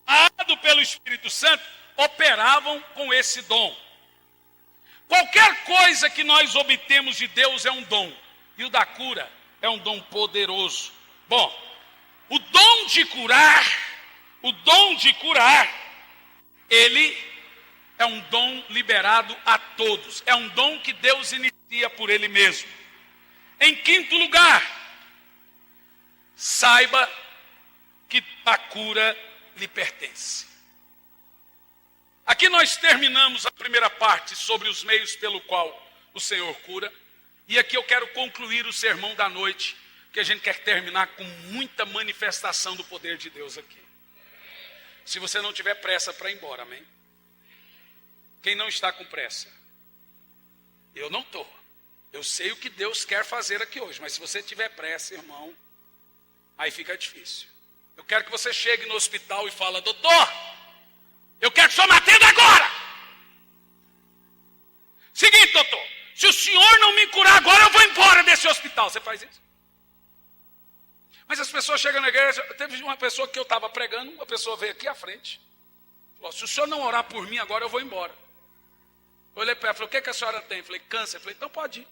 dado pelo Espírito Santo, operavam com esse dom. Qualquer coisa que nós obtemos de Deus é um dom. E o da cura é um dom poderoso. Bom, o dom de curar, ele é um dom liberado a todos. É um dom que Deus inicia por ele mesmo. Em quinto lugar, saiba que a cura lhe pertence. Aqui nós terminamos a primeira parte sobre os meios pelo qual o Senhor cura. E aqui eu quero concluir o sermão da noite, que a gente quer terminar com muita manifestação do poder de Deus aqui. Se você não tiver pressa para ir embora, amém? Quem não está com pressa? Eu não estou. Eu sei o que Deus quer fazer aqui hoje, mas se você tiver pressa, irmão, aí fica difícil. Eu quero que você chegue no hospital e fale: doutor, eu quero que o senhor me atenda agora. Seguinte, doutor, se o senhor não me curar agora, eu vou embora desse hospital. Você faz isso? Mas as pessoas chegam na igreja. Teve uma pessoa que eu estava pregando, uma pessoa veio aqui à frente. Falou: se o senhor não orar por mim agora, eu vou embora. Eu olhei para ela e falei: o que a senhora tem? Eu falei: câncer. Eu falei: então pode ir.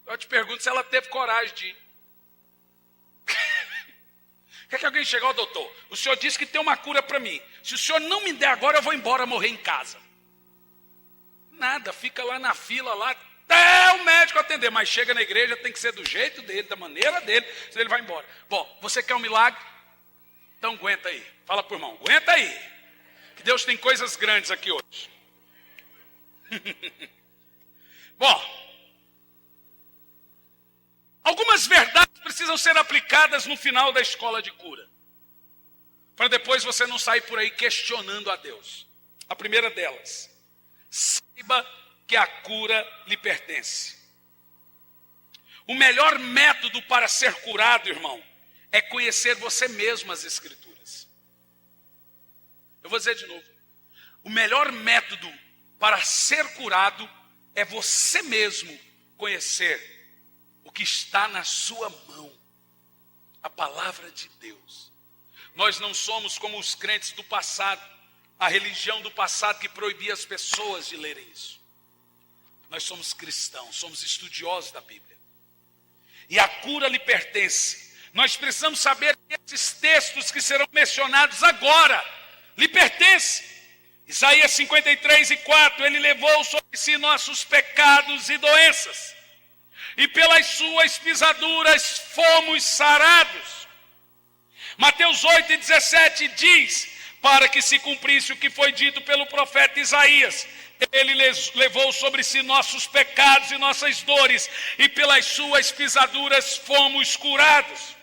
Eu te pergunto se ela teve coragem de ir. Quer que alguém chegue ao doutor? O senhor disse que tem uma cura para mim. Se o senhor não me der agora, eu vou embora morrer em casa. Nada, fica lá na fila, lá, até o médico atender. Mas chega na igreja, tem que ser do jeito dele, da maneira dele, senão ele vai embora. Bom, você quer um milagre? Então aguenta aí. Fala pro irmão: aguenta aí. Que Deus tem coisas grandes aqui hoje. Bom, algumas verdades precisam ser aplicadas no final da escola de cura, para depois você não sair por aí questionando a Deus. A primeira delas: saiba que a cura lhe pertence. O melhor método para ser curado, irmão, é conhecer você mesmo as Escrituras. Eu vou dizer de novo. O melhor método para ser curado é você mesmo conhecer o que está na sua mão. A palavra de Deus. Nós não somos como os crentes do passado, a religião do passado que proibia as pessoas de lerem isso. Nós somos cristãos, somos estudiosos da Bíblia. E a cura lhe pertence. Nós precisamos saber que esses textos que serão mencionados agora lhe pertencem. Isaías 53:4, ele levou sobre si nossos pecados e doenças, e pelas suas pisaduras fomos sarados. Mateus 8:17 diz, para que se cumprisse o que foi dito pelo profeta Isaías, ele levou sobre si nossos pecados e nossas dores, e pelas suas pisaduras fomos curados.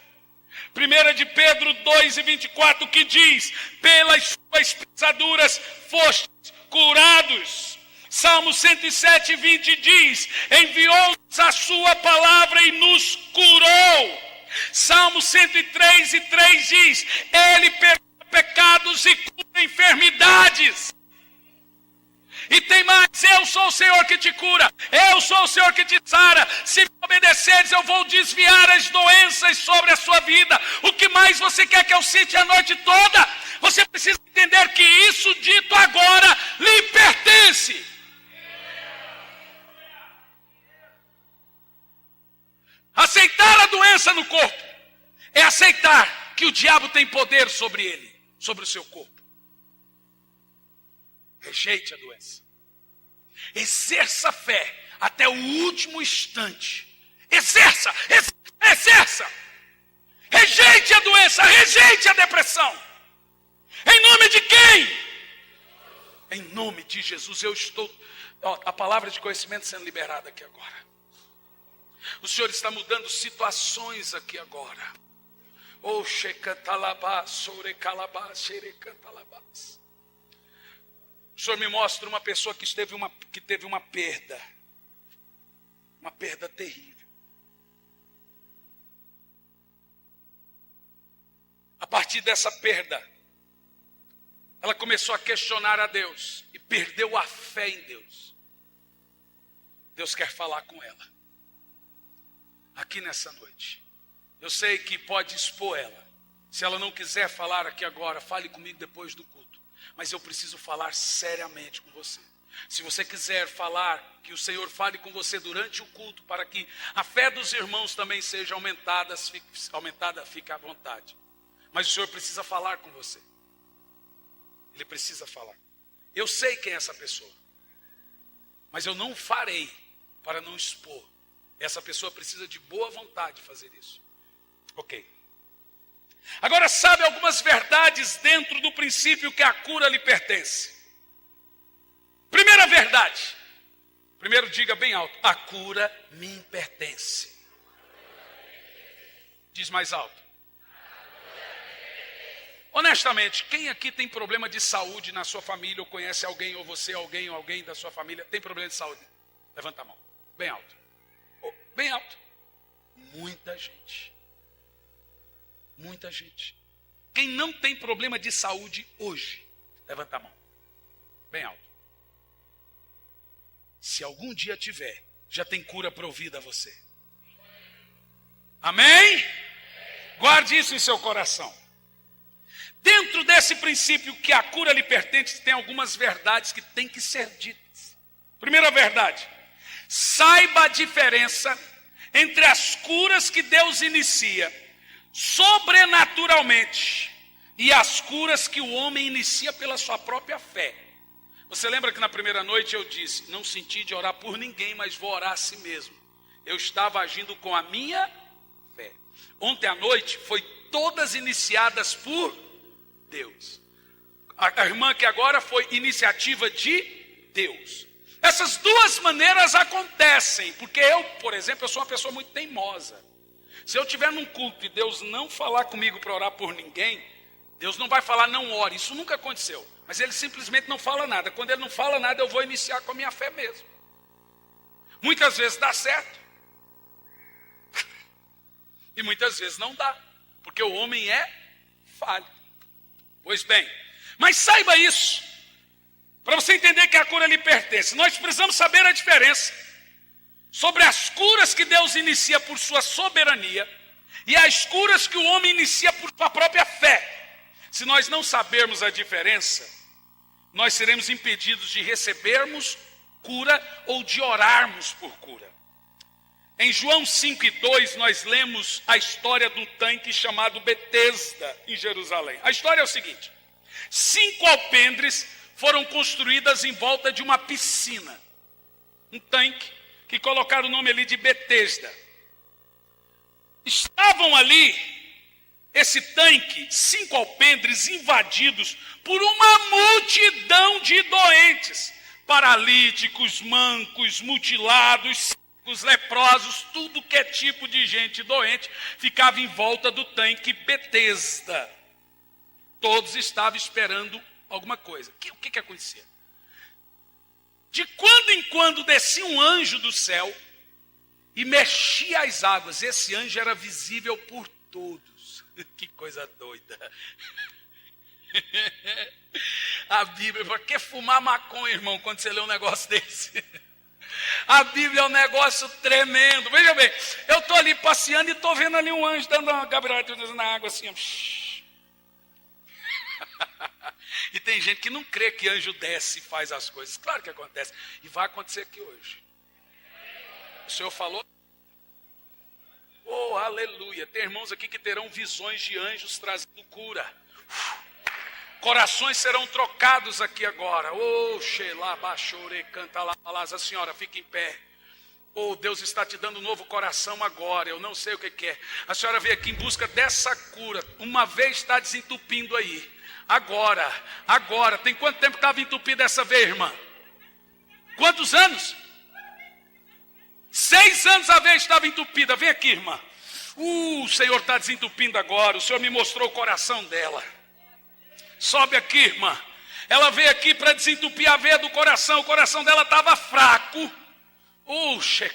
1 de Pedro 2:24 que diz, pelas suas pisaduras fostes curados. Salmo 107:20 diz, enviou-nos a sua palavra e nos curou. Salmo 103:3 diz, ele perdoa pecados e cura enfermidades. E tem mais, eu sou o Senhor que te cura, eu sou o Senhor que te sara. Se me obedeceres, eu vou desviar as doenças sobre a sua vida. O que mais você quer que eu cite a noite toda? Você precisa entender que isso dito agora lhe pertence. Aceitar a doença no corpo é aceitar que o diabo tem poder sobre ele, sobre o seu corpo. Rejeite a doença. Exerça a fé até o último instante. Exerça. Rejeite a doença, rejeite a depressão. Em nome de quem? Em nome de Jesus. Eu estou, a palavra de conhecimento sendo liberada aqui agora. O Senhor está mudando situações aqui agora. Oh, shekantalabá, sorecalabá, xerecantalabás. O Senhor me mostra uma pessoa que teve uma perda terrível. A partir dessa perda, ela começou a questionar a Deus e perdeu a fé em Deus. Deus quer falar com ela aqui nessa noite. Eu sei que pode expor ela. Se ela não quiser falar aqui agora, fale comigo depois do culto. Mas eu preciso falar seriamente com você. Se você quiser falar, que o Senhor fale com você durante o culto, para que a fé dos irmãos também seja aumentada, fique à vontade. Mas o Senhor precisa falar com você. Ele precisa falar. Eu sei quem é essa pessoa, mas eu não farei para não expor. Essa pessoa precisa de boa vontade de fazer isso. Ok. Agora, sabe algumas verdades dentro do princípio que a cura lhe pertence. Primeira verdade. Primeiro diga bem alto. A cura me pertence. Diz mais alto. Honestamente, quem aqui tem problema de saúde na sua família, ou conhece alguém, ou você, alguém, ou alguém da sua família, tem problema de saúde? Levanta a mão. Bem alto. Bem alto. Muita gente. Muita gente. Quem não tem problema de saúde hoje, levanta a mão. Bem alto. Se algum dia tiver, já tem cura provida a você. Amém? Guarde isso em seu coração. Dentro desse princípio que a cura lhe pertence, tem algumas verdades que têm que ser ditas. Primeira verdade. Saiba a diferença entre as curas que Deus inicia sobrenaturalmente e as curas que o homem inicia pela sua própria fé. Você lembra que na primeira noite eu disse, não senti de orar por ninguém, mas vou orar a si mesmo. Eu estava agindo com a minha fé. Ontem à noite foi todas iniciadas por Deus. A irmã que agora foi iniciativa de Deus. Essas duas maneiras acontecem, porque eu, por exemplo, eu sou uma pessoa muito teimosa. Se eu estiver num culto e Deus não falar comigo para orar por ninguém, Deus não vai falar não ore, isso nunca aconteceu. Mas Ele simplesmente não fala nada. Quando Ele não fala nada, eu vou iniciar com a minha fé mesmo. Muitas vezes dá certo. E muitas vezes não dá, porque o homem é falho. Pois bem, mas saiba isso, para você entender que a cura lhe pertence. Nós precisamos saber a diferença sobre as curas que Deus inicia por sua soberania e as curas que o homem inicia por sua própria fé. Se nós não sabermos a diferença, nós seremos impedidos de recebermos cura ou de orarmos por cura. Em João 5:2 nós lemos a história do tanque chamado Betesda em Jerusalém. A história é o seguinte: 5 alpendres foram construídas em volta de uma piscina, um tanque, que colocaram o nome ali de Betesda. Estavam ali, esse tanque, 5 alpendres invadidos por uma multidão de doentes, paralíticos, mancos, mutilados, os leprosos, tudo que é tipo de gente doente, ficava em volta do tanque Betesda. Todos estavam esperando alguma coisa. O que acontecia? De quando em quando descia um anjo do céu e mexia as águas. Esse anjo era visível por todos. Que coisa doida. A Bíblia, por que fumar maconha, irmão, quando você lê um negócio desse? A Bíblia é um negócio tremendo. Veja bem, eu estou ali passeando e estou vendo ali um anjo dando uma gabrielada na água assim. E tem gente que não crê que anjo desce e faz as coisas. Claro que acontece. E vai acontecer aqui hoje. O Senhor falou. Oh, aleluia. Tem irmãos aqui que terão visões de anjos trazendo cura. Corações serão trocados aqui agora. Oh, Sheila, Bachore, canta lá, a senhora, fica em pé. Oh, Deus está te dando um novo coração agora. Eu não sei o que é. A senhora veio aqui em busca dessa cura. Uma vez está desentupindo aí. Agora. Tem quanto tempo que estava entupida essa vez, irmã? Quantos anos? 6 anos a vez estava entupida. Vem aqui, irmã. O Senhor está desentupindo agora. O Senhor me mostrou o coração dela. Sobe aqui, irmã. Ela veio aqui para desentupir a veia do coração. O coração dela estava fraco.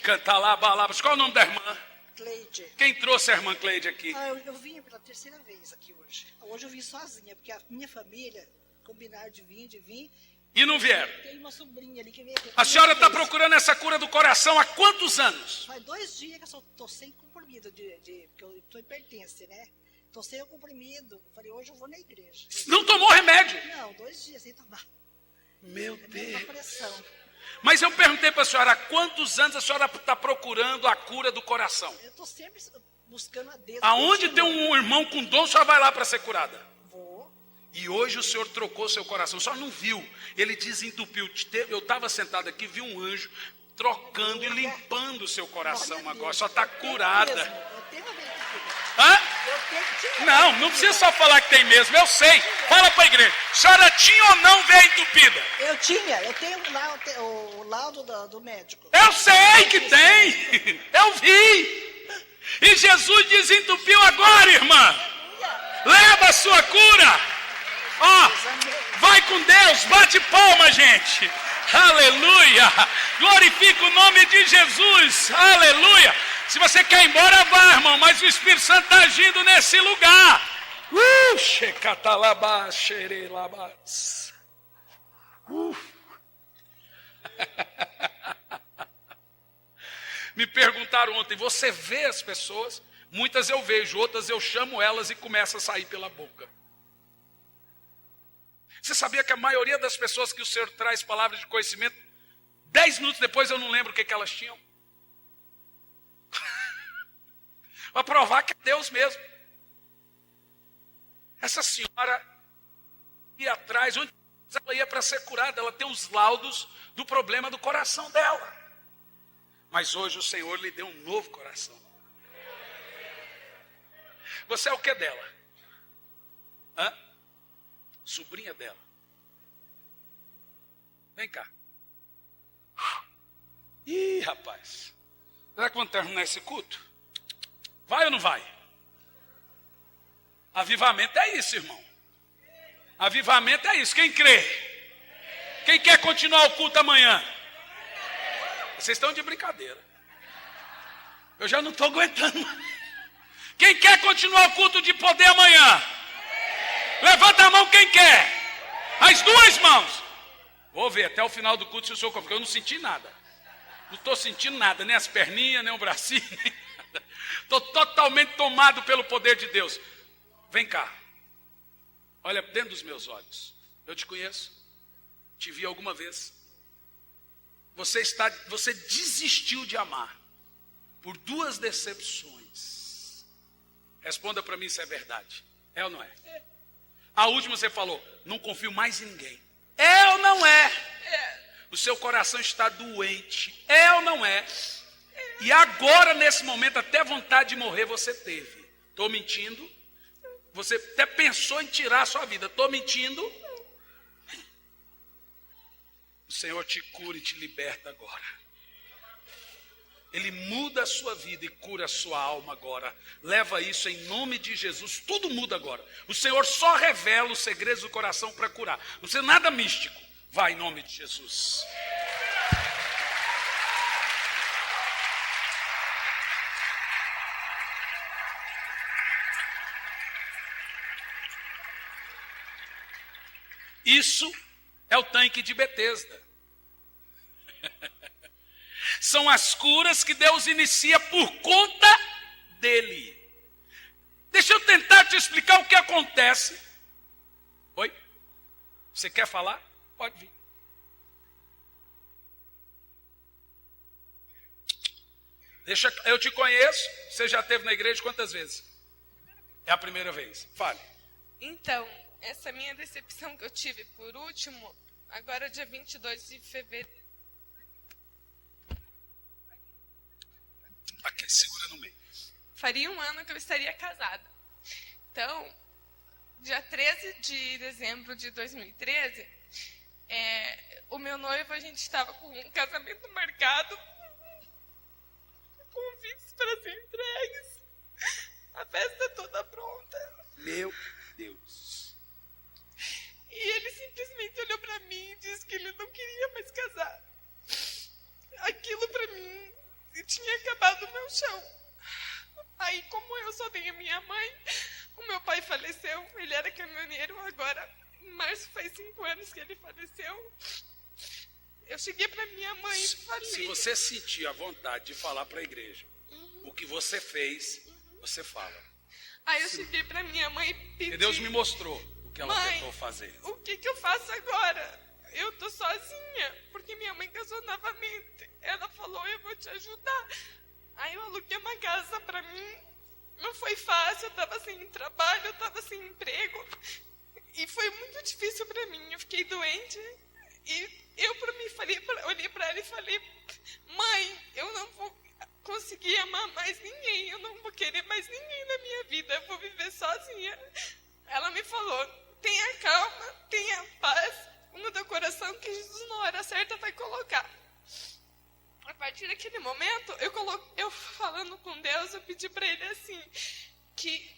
Canta lá, balabas. Qual é o nome da irmã? Cleide. Quem trouxe a irmã Cleide aqui? Eu vim pela 3ª vez aqui hoje. Hoje eu vim sozinha, porque a minha família combinaram de vir. E não vieram? Tem uma sobrinha ali que veio aqui. A senhora está procurando essa cura do coração há quantos anos? Faz 2 dias que eu estou sem comprimido, porque eu estou hipertensa, né? Estou sem o comprimido. Falei, hoje eu vou na igreja. Não tomou remédio? Não, 2 dias sem tomar. Meu Deus. Pressão. Mas eu perguntei para a senhora, há quantos anos a senhora está procurando a cura do coração? Eu estou sempre buscando a Deus. Aonde tem um irmão com dom, a senhora vai lá para ser curada? Vou. E hoje o Senhor trocou seu coração, a senhora não viu, ele desentupiu. Eu estava sentado aqui, vi um anjo trocando e limpando o seu coração agora, só está curada. Eu tenho a ver Hã? Eu tenho que tirar. Não precisa só falar que tem mesmo, eu sei. Fala para a igreja, a senhora tinha ou não veia entupida? Eu tenho o laudo do médico. Eu sei que tem, eu vi. E Jesus desentupiu agora, irmã. Leva a sua cura. Ó, vai com Deus, bate palma, gente. Aleluia. Glorifica o nome de Jesus. Aleluia. Se você quer ir embora, vá, irmão, mas o Espírito Santo está agindo nesse lugar. Me perguntaram ontem, você vê as pessoas? Muitas eu vejo, outras eu chamo elas e começa a sair pela boca. Você sabia que a maioria das pessoas que o Senhor traz palavras de conhecimento, 10 minutos depois eu não lembro o que elas tinham? Para provar que é Deus mesmo. Essa senhora ia atrás, onde ela ia para ser curada, ela tem os laudos do problema do coração dela. Mas hoje o Senhor lhe deu um novo coração. Você é o que dela? Hã? Sobrinha dela. Vem cá. Ih, rapaz. Será que vamos terminar esse culto? Vai ou não vai? Avivamento é isso, irmão. Avivamento é isso. Quem crê? Quem quer continuar o culto amanhã? Vocês estão de brincadeira. Eu já não estou aguentando mais. Quem quer continuar o culto de poder amanhã? Levanta a mão quem quer. As duas mãos. Vou ver até o final do culto se o senhor confia. Eu não senti nada. Não estou sentindo nada, nem as perninhas, nem o bracinho, nem nada. Estou totalmente tomado pelo poder de Deus. Vem cá. Olha dentro dos meus olhos. Eu te conheço. Te vi alguma vez. Você desistiu de amar por 2 decepções. Responda para mim se é verdade. É ou não é? A última você falou, não confio mais em ninguém. É ou não é? O seu coração está doente. É ou não é? E agora, nesse momento, até vontade de morrer você teve. Estou mentindo? Você até pensou em tirar a sua vida. Estou mentindo? O Senhor te cura e te liberta agora. Ele muda a sua vida e cura a sua alma agora. Leva isso em nome de Jesus. Tudo muda agora. O Senhor só revela os segredos do coração para curar. Não precisa nada místico. Vai em nome de Jesus. Isso é o tanque de Betesda. São as curas que Deus inicia por conta dele. Deixa eu tentar te explicar o que acontece. Oi? Você quer falar? Pode vir. Eu te conheço. Você já esteve na igreja quantas vezes? É a primeira vez. Fale. Então, essa minha decepção que eu tive por último, agora dia 22 de fevereiro. Aqui, segura no meio. Faria 1 ano que eu estaria casada. Então, dia 13 de dezembro de 2013, o meu noivo, a gente estava com um casamento marcado, convites para ser entregues, a festa toda pronta. Meu Deus. E ele simplesmente olhou para mim e disse que ele não queria mais casar. Aquilo para mim tinha acabado o meu chão. Aí, como eu só tenho a minha mãe, o meu pai faleceu, ele era caminhoneiro, agora em março faz 5 anos que ele faleceu. Eu cheguei para minha mãe e falei... Se você sentir a vontade de falar para a igreja, o que você fez, você fala. Aí eu cheguei para minha mãe e pedi... E Deus me mostrou o que ela mãe, tentou fazer. O que eu faço agora? Eu tô sozinha, porque minha mãe casou novamente. Ela falou, eu vou te ajudar. Aí eu aluguei uma casa pra mim. Não foi fácil, eu tava sem trabalho, eu tava sem emprego. E foi muito difícil pra mim. Eu fiquei doente. E eu olhei pra ela e falei, mãe, eu não vou conseguir amar mais ninguém. Eu não vou querer mais ninguém na minha vida. Eu vou viver sozinha. Ela me falou, tenha calma, tenha paz no teu coração, que Jesus na hora certa vai colocar. A partir daquele momento, eu falando com Deus, eu pedi para ele assim, que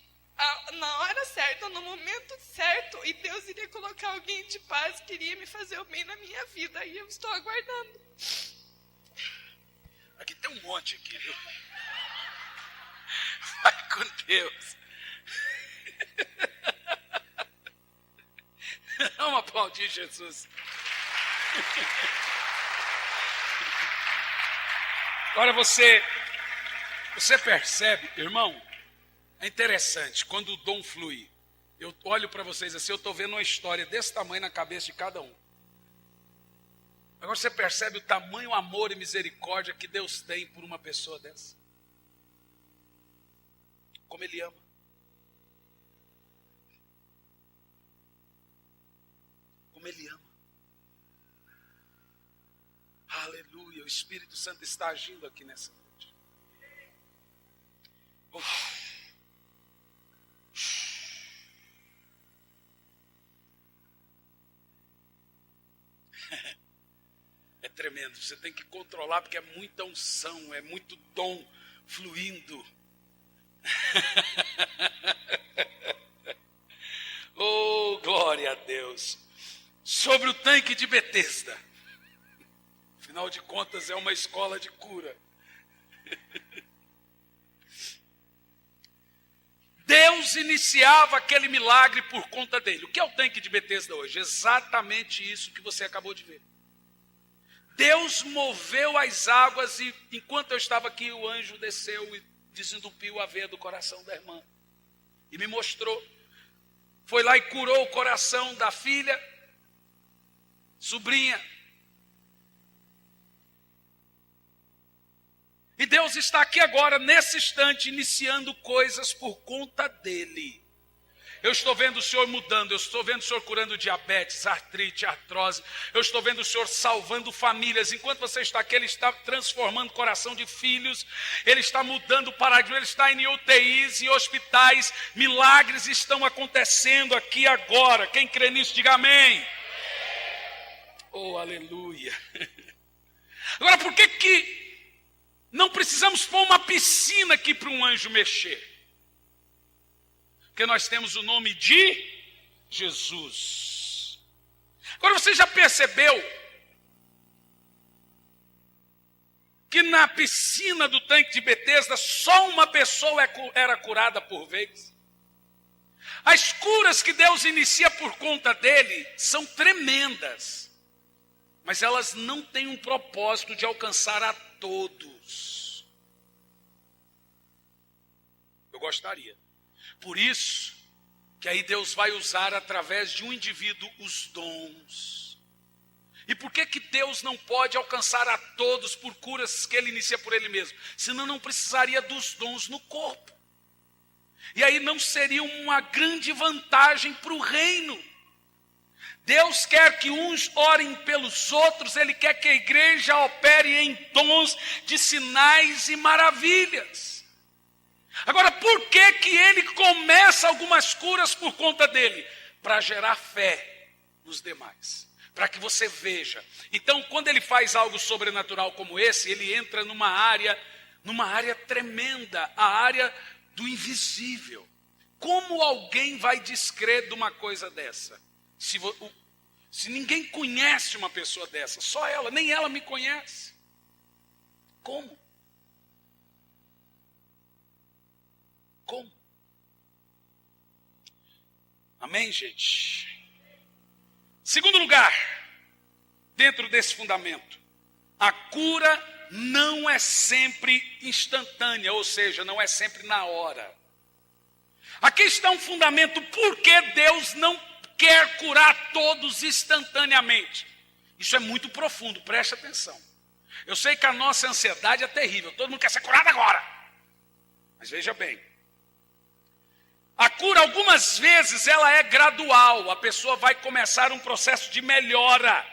na hora certa, no momento certo, e Deus iria colocar alguém de paz que iria me fazer o bem na minha vida, e eu estou aguardando. Aqui tem um monte aqui, viu? Vai com Deus. Vamos aplaudir Jesus. Agora você percebe, irmão, é interessante, quando o dom flui, eu olho para vocês assim, eu estou vendo uma história desse tamanho na cabeça de cada um. Agora você percebe o tamanho amor e misericórdia que Deus tem por uma pessoa dessa. Como Ele ama. Como Ele ama. Aleluia, o Espírito Santo está agindo aqui nessa noite. É tremendo, você tem que controlar porque é muita unção, é muito dom fluindo. Oh, glória a Deus. Sobre o tanque de Betesda. Afinal de contas, é uma escola de cura. Deus iniciava aquele milagre por conta dele. O que é o tanque de Betesda hoje? Exatamente isso que você acabou de ver. Deus moveu as águas e enquanto eu estava aqui, o anjo desceu e desentupiu a veia do coração da irmã. E me mostrou. Foi lá e curou o coração da filha, sobrinha. E Deus está aqui agora, nesse instante, iniciando coisas por conta dele. Eu estou vendo o Senhor mudando, eu estou vendo o Senhor curando diabetes, artrite, artrose. Eu estou vendo o Senhor salvando famílias. Enquanto você está aqui, Ele está transformando o coração de filhos. Ele está mudando o paradigma, Ele está em UTIs e hospitais. Milagres estão acontecendo aqui agora. Quem crê nisso, diga amém. Oh, aleluia. Agora, por que não precisamos pôr uma piscina aqui para um anjo mexer? Porque nós temos o nome de Jesus. Agora você já percebeu que na piscina do tanque de Betesda só uma pessoa era curada por vez? As curas que Deus inicia por conta dele são tremendas, mas elas não têm um propósito de alcançar a todos. Eu gostaria. Por isso, que aí Deus vai usar através de um indivíduo os dons. E por que Deus não pode alcançar a todos por curas que Ele inicia por Ele mesmo? Senão não precisaria dos dons no corpo. E aí não seria uma grande vantagem para o reino. Deus quer que uns orem pelos outros, Ele quer que a igreja opere em dons de sinais e maravilhas. Agora, por que Ele começa algumas curas por conta dele? Para gerar fé nos demais, para que você veja. Então, quando Ele faz algo sobrenatural como esse, Ele entra numa área tremenda, a área do invisível. Como alguém vai descrer de uma coisa dessa? Se ninguém conhece uma pessoa dessa, só ela, nem ela me conhece. Como? Como? Amém, gente? Segundo lugar, dentro desse fundamento, a cura não é sempre instantânea, ou seja, não é sempre na hora. Aqui está um fundamento, por que Deus não quer curar todos instantaneamente? Isso é muito profundo, preste atenção. Eu sei que a nossa ansiedade é terrível, todo mundo quer ser curado agora. Mas veja bem, a cura, algumas vezes, ela é gradual. A pessoa vai começar um processo de melhora.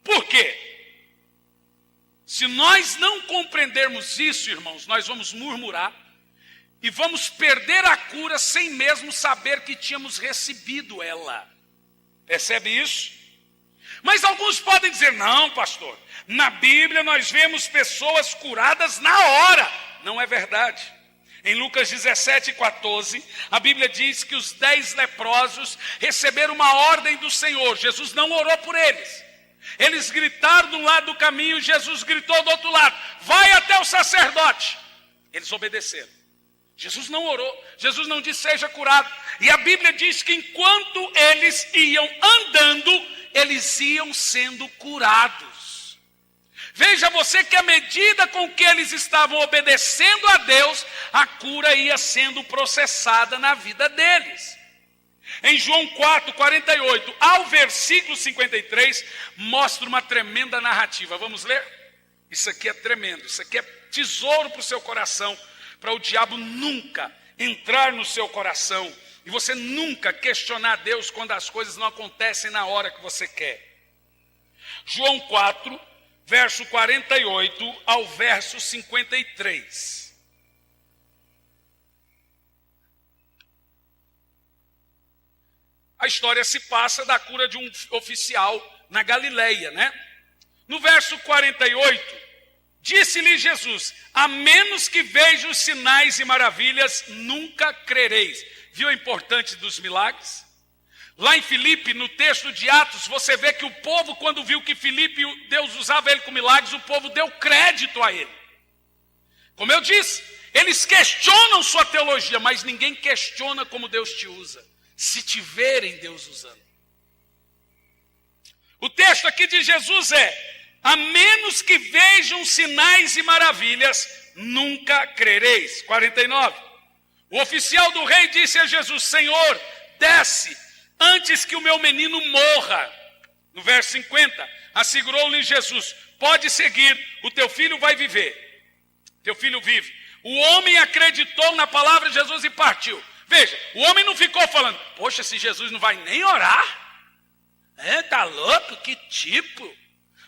Por quê? Se nós não compreendermos isso, irmãos, nós vamos murmurar e vamos perder a cura sem mesmo saber que tínhamos recebido ela. Percebe isso? Mas alguns podem dizer, não, pastor, na Bíblia nós vemos pessoas curadas na hora. Não é verdade. Em Lucas 17:14, a Bíblia diz que os 10 leprosos receberam uma ordem do Senhor. Jesus não orou por eles. Eles gritaram de um lado do caminho, Jesus gritou do outro lado, vai até o sacerdote. Eles obedeceram. Jesus não orou, Jesus não disse seja curado. E a Bíblia diz que enquanto eles iam andando, eles iam sendo curados. Veja você que à medida com que eles estavam obedecendo a Deus, a cura ia sendo processada na vida deles. Em João 4:48 ao versículo 53, mostra uma tremenda narrativa. Vamos ler? Isso aqui é tremendo, isso aqui é tesouro para o seu coração, para o diabo nunca entrar no seu coração e você nunca questionar Deus quando as coisas não acontecem na hora que você quer. João 4, verso 48 ao verso 53. A história se passa da cura de um oficial na Galileia, né? No verso 48, disse-lhe Jesus, a menos que veja os sinais e maravilhas, nunca crereis. Viu a importância dos milagres? Lá em Filipe, no texto de Atos, você vê que o povo, quando viu que Filipe, Deus usava ele com milagres, o povo deu crédito a ele. Como eu disse, Eles questionam sua teologia, mas ninguém questiona como Deus te usa. Se te verem Deus usando. O texto aqui de Jesus é: a menos que vejam sinais e maravilhas, nunca crereis. 49. O oficial do rei disse a Jesus: Senhor, desce, antes que o meu menino morra. No verso 50, assegurou-lhe Jesus: pode seguir, o teu filho vai viver. Teu filho vive. O homem acreditou na palavra de Jesus e partiu. Veja, o homem não ficou falando: poxa, esse Jesus não vai nem orar? Tá louco? Que tipo?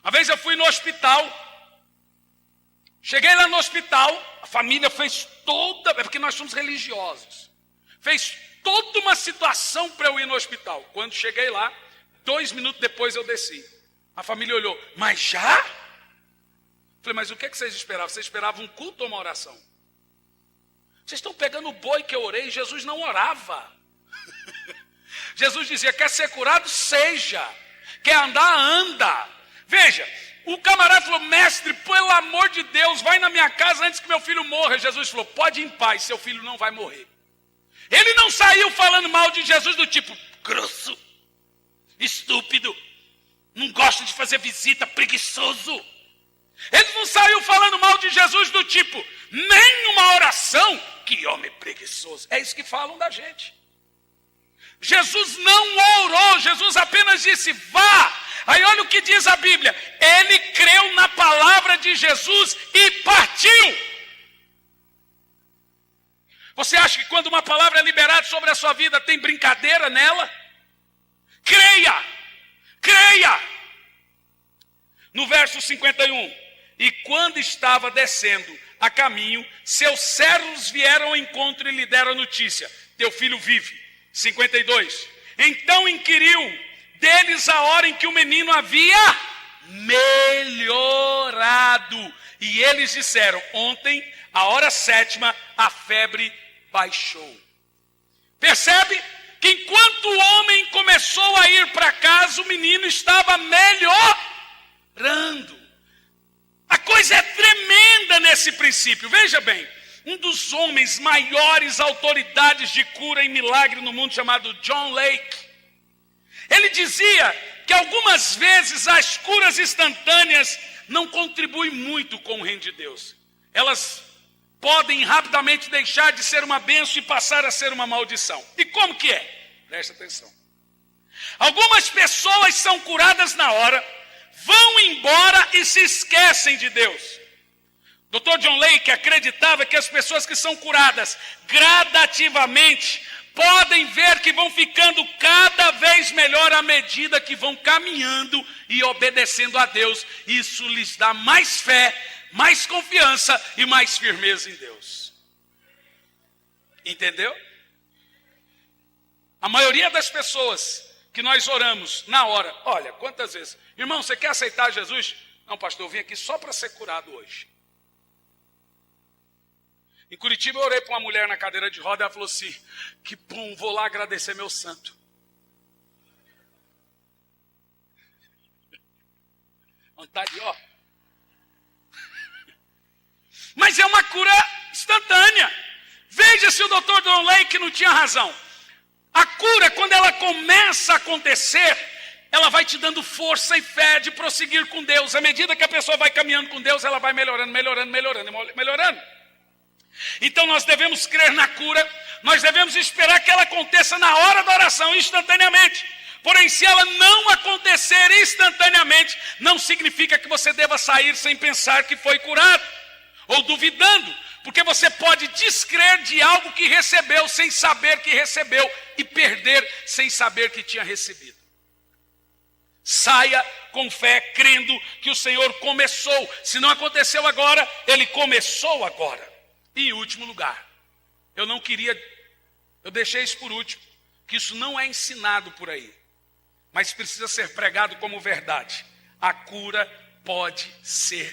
Uma vez eu fui no hospital. Cheguei lá no hospital, a família fez toda... É porque nós somos religiosos. Fez toda uma situação para eu ir no hospital. Quando cheguei lá, 2 minutos depois eu desci. A família olhou: mas já? Falei: mas o que vocês esperavam? Vocês esperavam um culto ou uma oração? Vocês estão pegando o boi que eu orei. Jesus não orava. Jesus dizia: quer ser curado? Seja. Quer andar? Anda. Veja, o camarada falou: mestre, pelo amor de Deus, vai na minha casa antes que meu filho morra. Jesus falou: pode ir em paz, seu filho não vai morrer. Ele não saiu falando mal de Jesus do tipo: grosso, estúpido, não gosta de fazer visita, preguiçoso. Ele não saiu falando mal de Jesus do tipo: nem uma oração, que homem preguiçoso. É isso que falam da gente. Jesus não orou, Jesus apenas disse: vá. Aí olha o que diz a Bíblia: ele creu na palavra de Jesus e partiu. Você acha que quando uma palavra é liberada sobre a sua vida tem brincadeira nela? Creia, creia. No verso 51, e quando estava descendo a caminho, seus servos vieram ao encontro e lhe deram a notícia: teu filho vive. 52, então inquiriu deles a hora em que o menino havia melhorado. E eles disseram: ontem, a hora 7ª, a febre baixou. Percebe que enquanto o homem começou a ir para casa, o menino estava melhorando. A coisa é tremenda nesse princípio. Veja bem, um dos homens maiores autoridades de cura e milagre no mundo, chamado John Lake, ele dizia que algumas vezes as curas instantâneas não contribuem muito com o reino de Deus. Elas podem rapidamente deixar de ser uma bênção e passar a ser uma maldição. E como que é? Presta atenção. Algumas pessoas são curadas na hora, vão embora e se esquecem de Deus. Dr. John Lake acreditava que as pessoas que são curadas gradativamente podem ver que vão ficando cada vez melhor à medida que vão caminhando e obedecendo a Deus. Isso lhes dá mais fé, mais confiança e mais firmeza em Deus. Entendeu? A maioria das pessoas que nós oramos na hora: olha, quantas vezes, irmão, você quer aceitar Jesus? Não, pastor, eu vim aqui só para ser curado hoje. Em Curitiba eu orei para uma mulher na cadeira de roda, ela falou assim: que bom, vou lá agradecer meu santo. Vontade, ó. Mas é uma cura instantânea. Veja se o Dr. John Lake não tinha razão. A cura, quando ela começa a acontecer, ela vai te dando força e fé de prosseguir com Deus. À medida que a pessoa vai caminhando com Deus, ela vai melhorando. Então nós devemos crer na cura, nós devemos esperar que ela aconteça na hora da oração, instantaneamente. Porém, se ela não acontecer instantaneamente, não significa que você deva sair sem pensar que foi curado, ou duvidando, porque você pode descrer de algo que recebeu sem saber que recebeu, e perder sem saber que tinha recebido. Saia com fé, crendo que o Senhor começou. Se não aconteceu agora, Ele começou agora. E em último lugar, eu deixei isso por último, que isso não é ensinado por aí, mas precisa ser pregado como verdade. A cura pode ser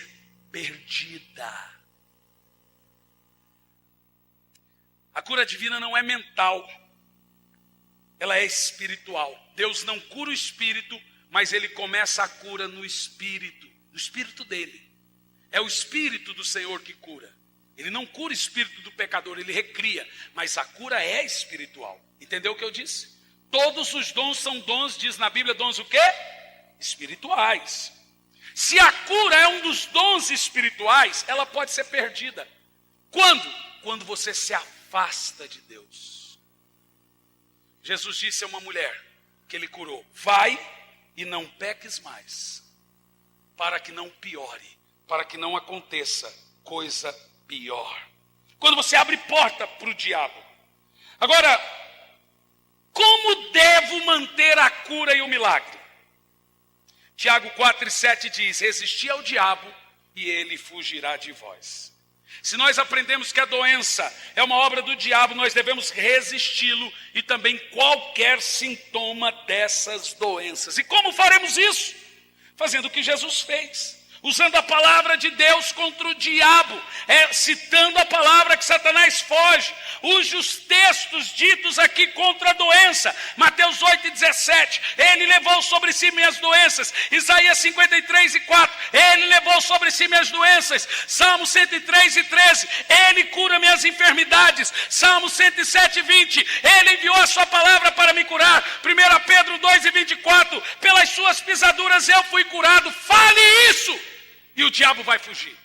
perdida. A cura divina não é mental, ela é espiritual. Deus não cura o espírito, mas Ele começa a cura no espírito dele. É o Espírito do Senhor que cura. Ele não cura o espírito do pecador, ele recria. Mas a cura é espiritual. Entendeu o que eu disse? Todos os dons são dons, diz na Bíblia, dons o quê? Espirituais. Se a cura é um dos dons espirituais, ela pode ser perdida. Quando? Quando você se afasta de Deus. Jesus disse a uma mulher que ele curou: vai e não peques mais, para que não piore, para que não aconteça coisa pior. Quando você abre porta para o diabo. Agora, como devo manter a cura e o milagre? Tiago 4:7 diz: resisti ao diabo e ele fugirá de vós. Se nós aprendemos que a doença é uma obra do diabo, nós devemos resisti-lo e também qualquer sintoma dessas doenças. E como faremos isso? Fazendo o que Jesus fez. Usando a palavra de Deus contra o diabo, citando a palavra que Satanás foge. Use os textos ditos aqui contra a doença. Mateus 8:17, ele levou sobre si minhas doenças. Isaías 53:4, ele levou sobre si minhas doenças. Salmo 103:13, ele cura minhas enfermidades. Salmo 107:20, ele enviou a sua palavra para me curar. 1 Pedro 2:24, pelas suas pisaduras eu fui curado. Fale isso! E o diabo vai fugir.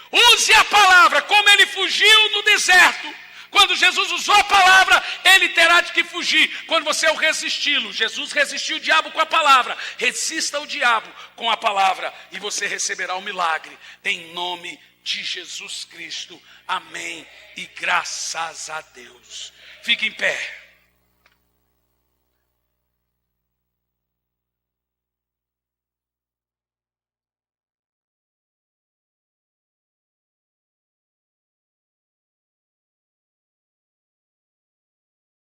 Use a palavra como ele fugiu no deserto. Quando Jesus usou a palavra, ele terá de que fugir. Quando você o resisti-lo, Jesus resistiu o diabo com a palavra. Resista o diabo com a palavra e você receberá o milagre. Em nome de Jesus Cristo. Amém. E graças a Deus. Fique em pé.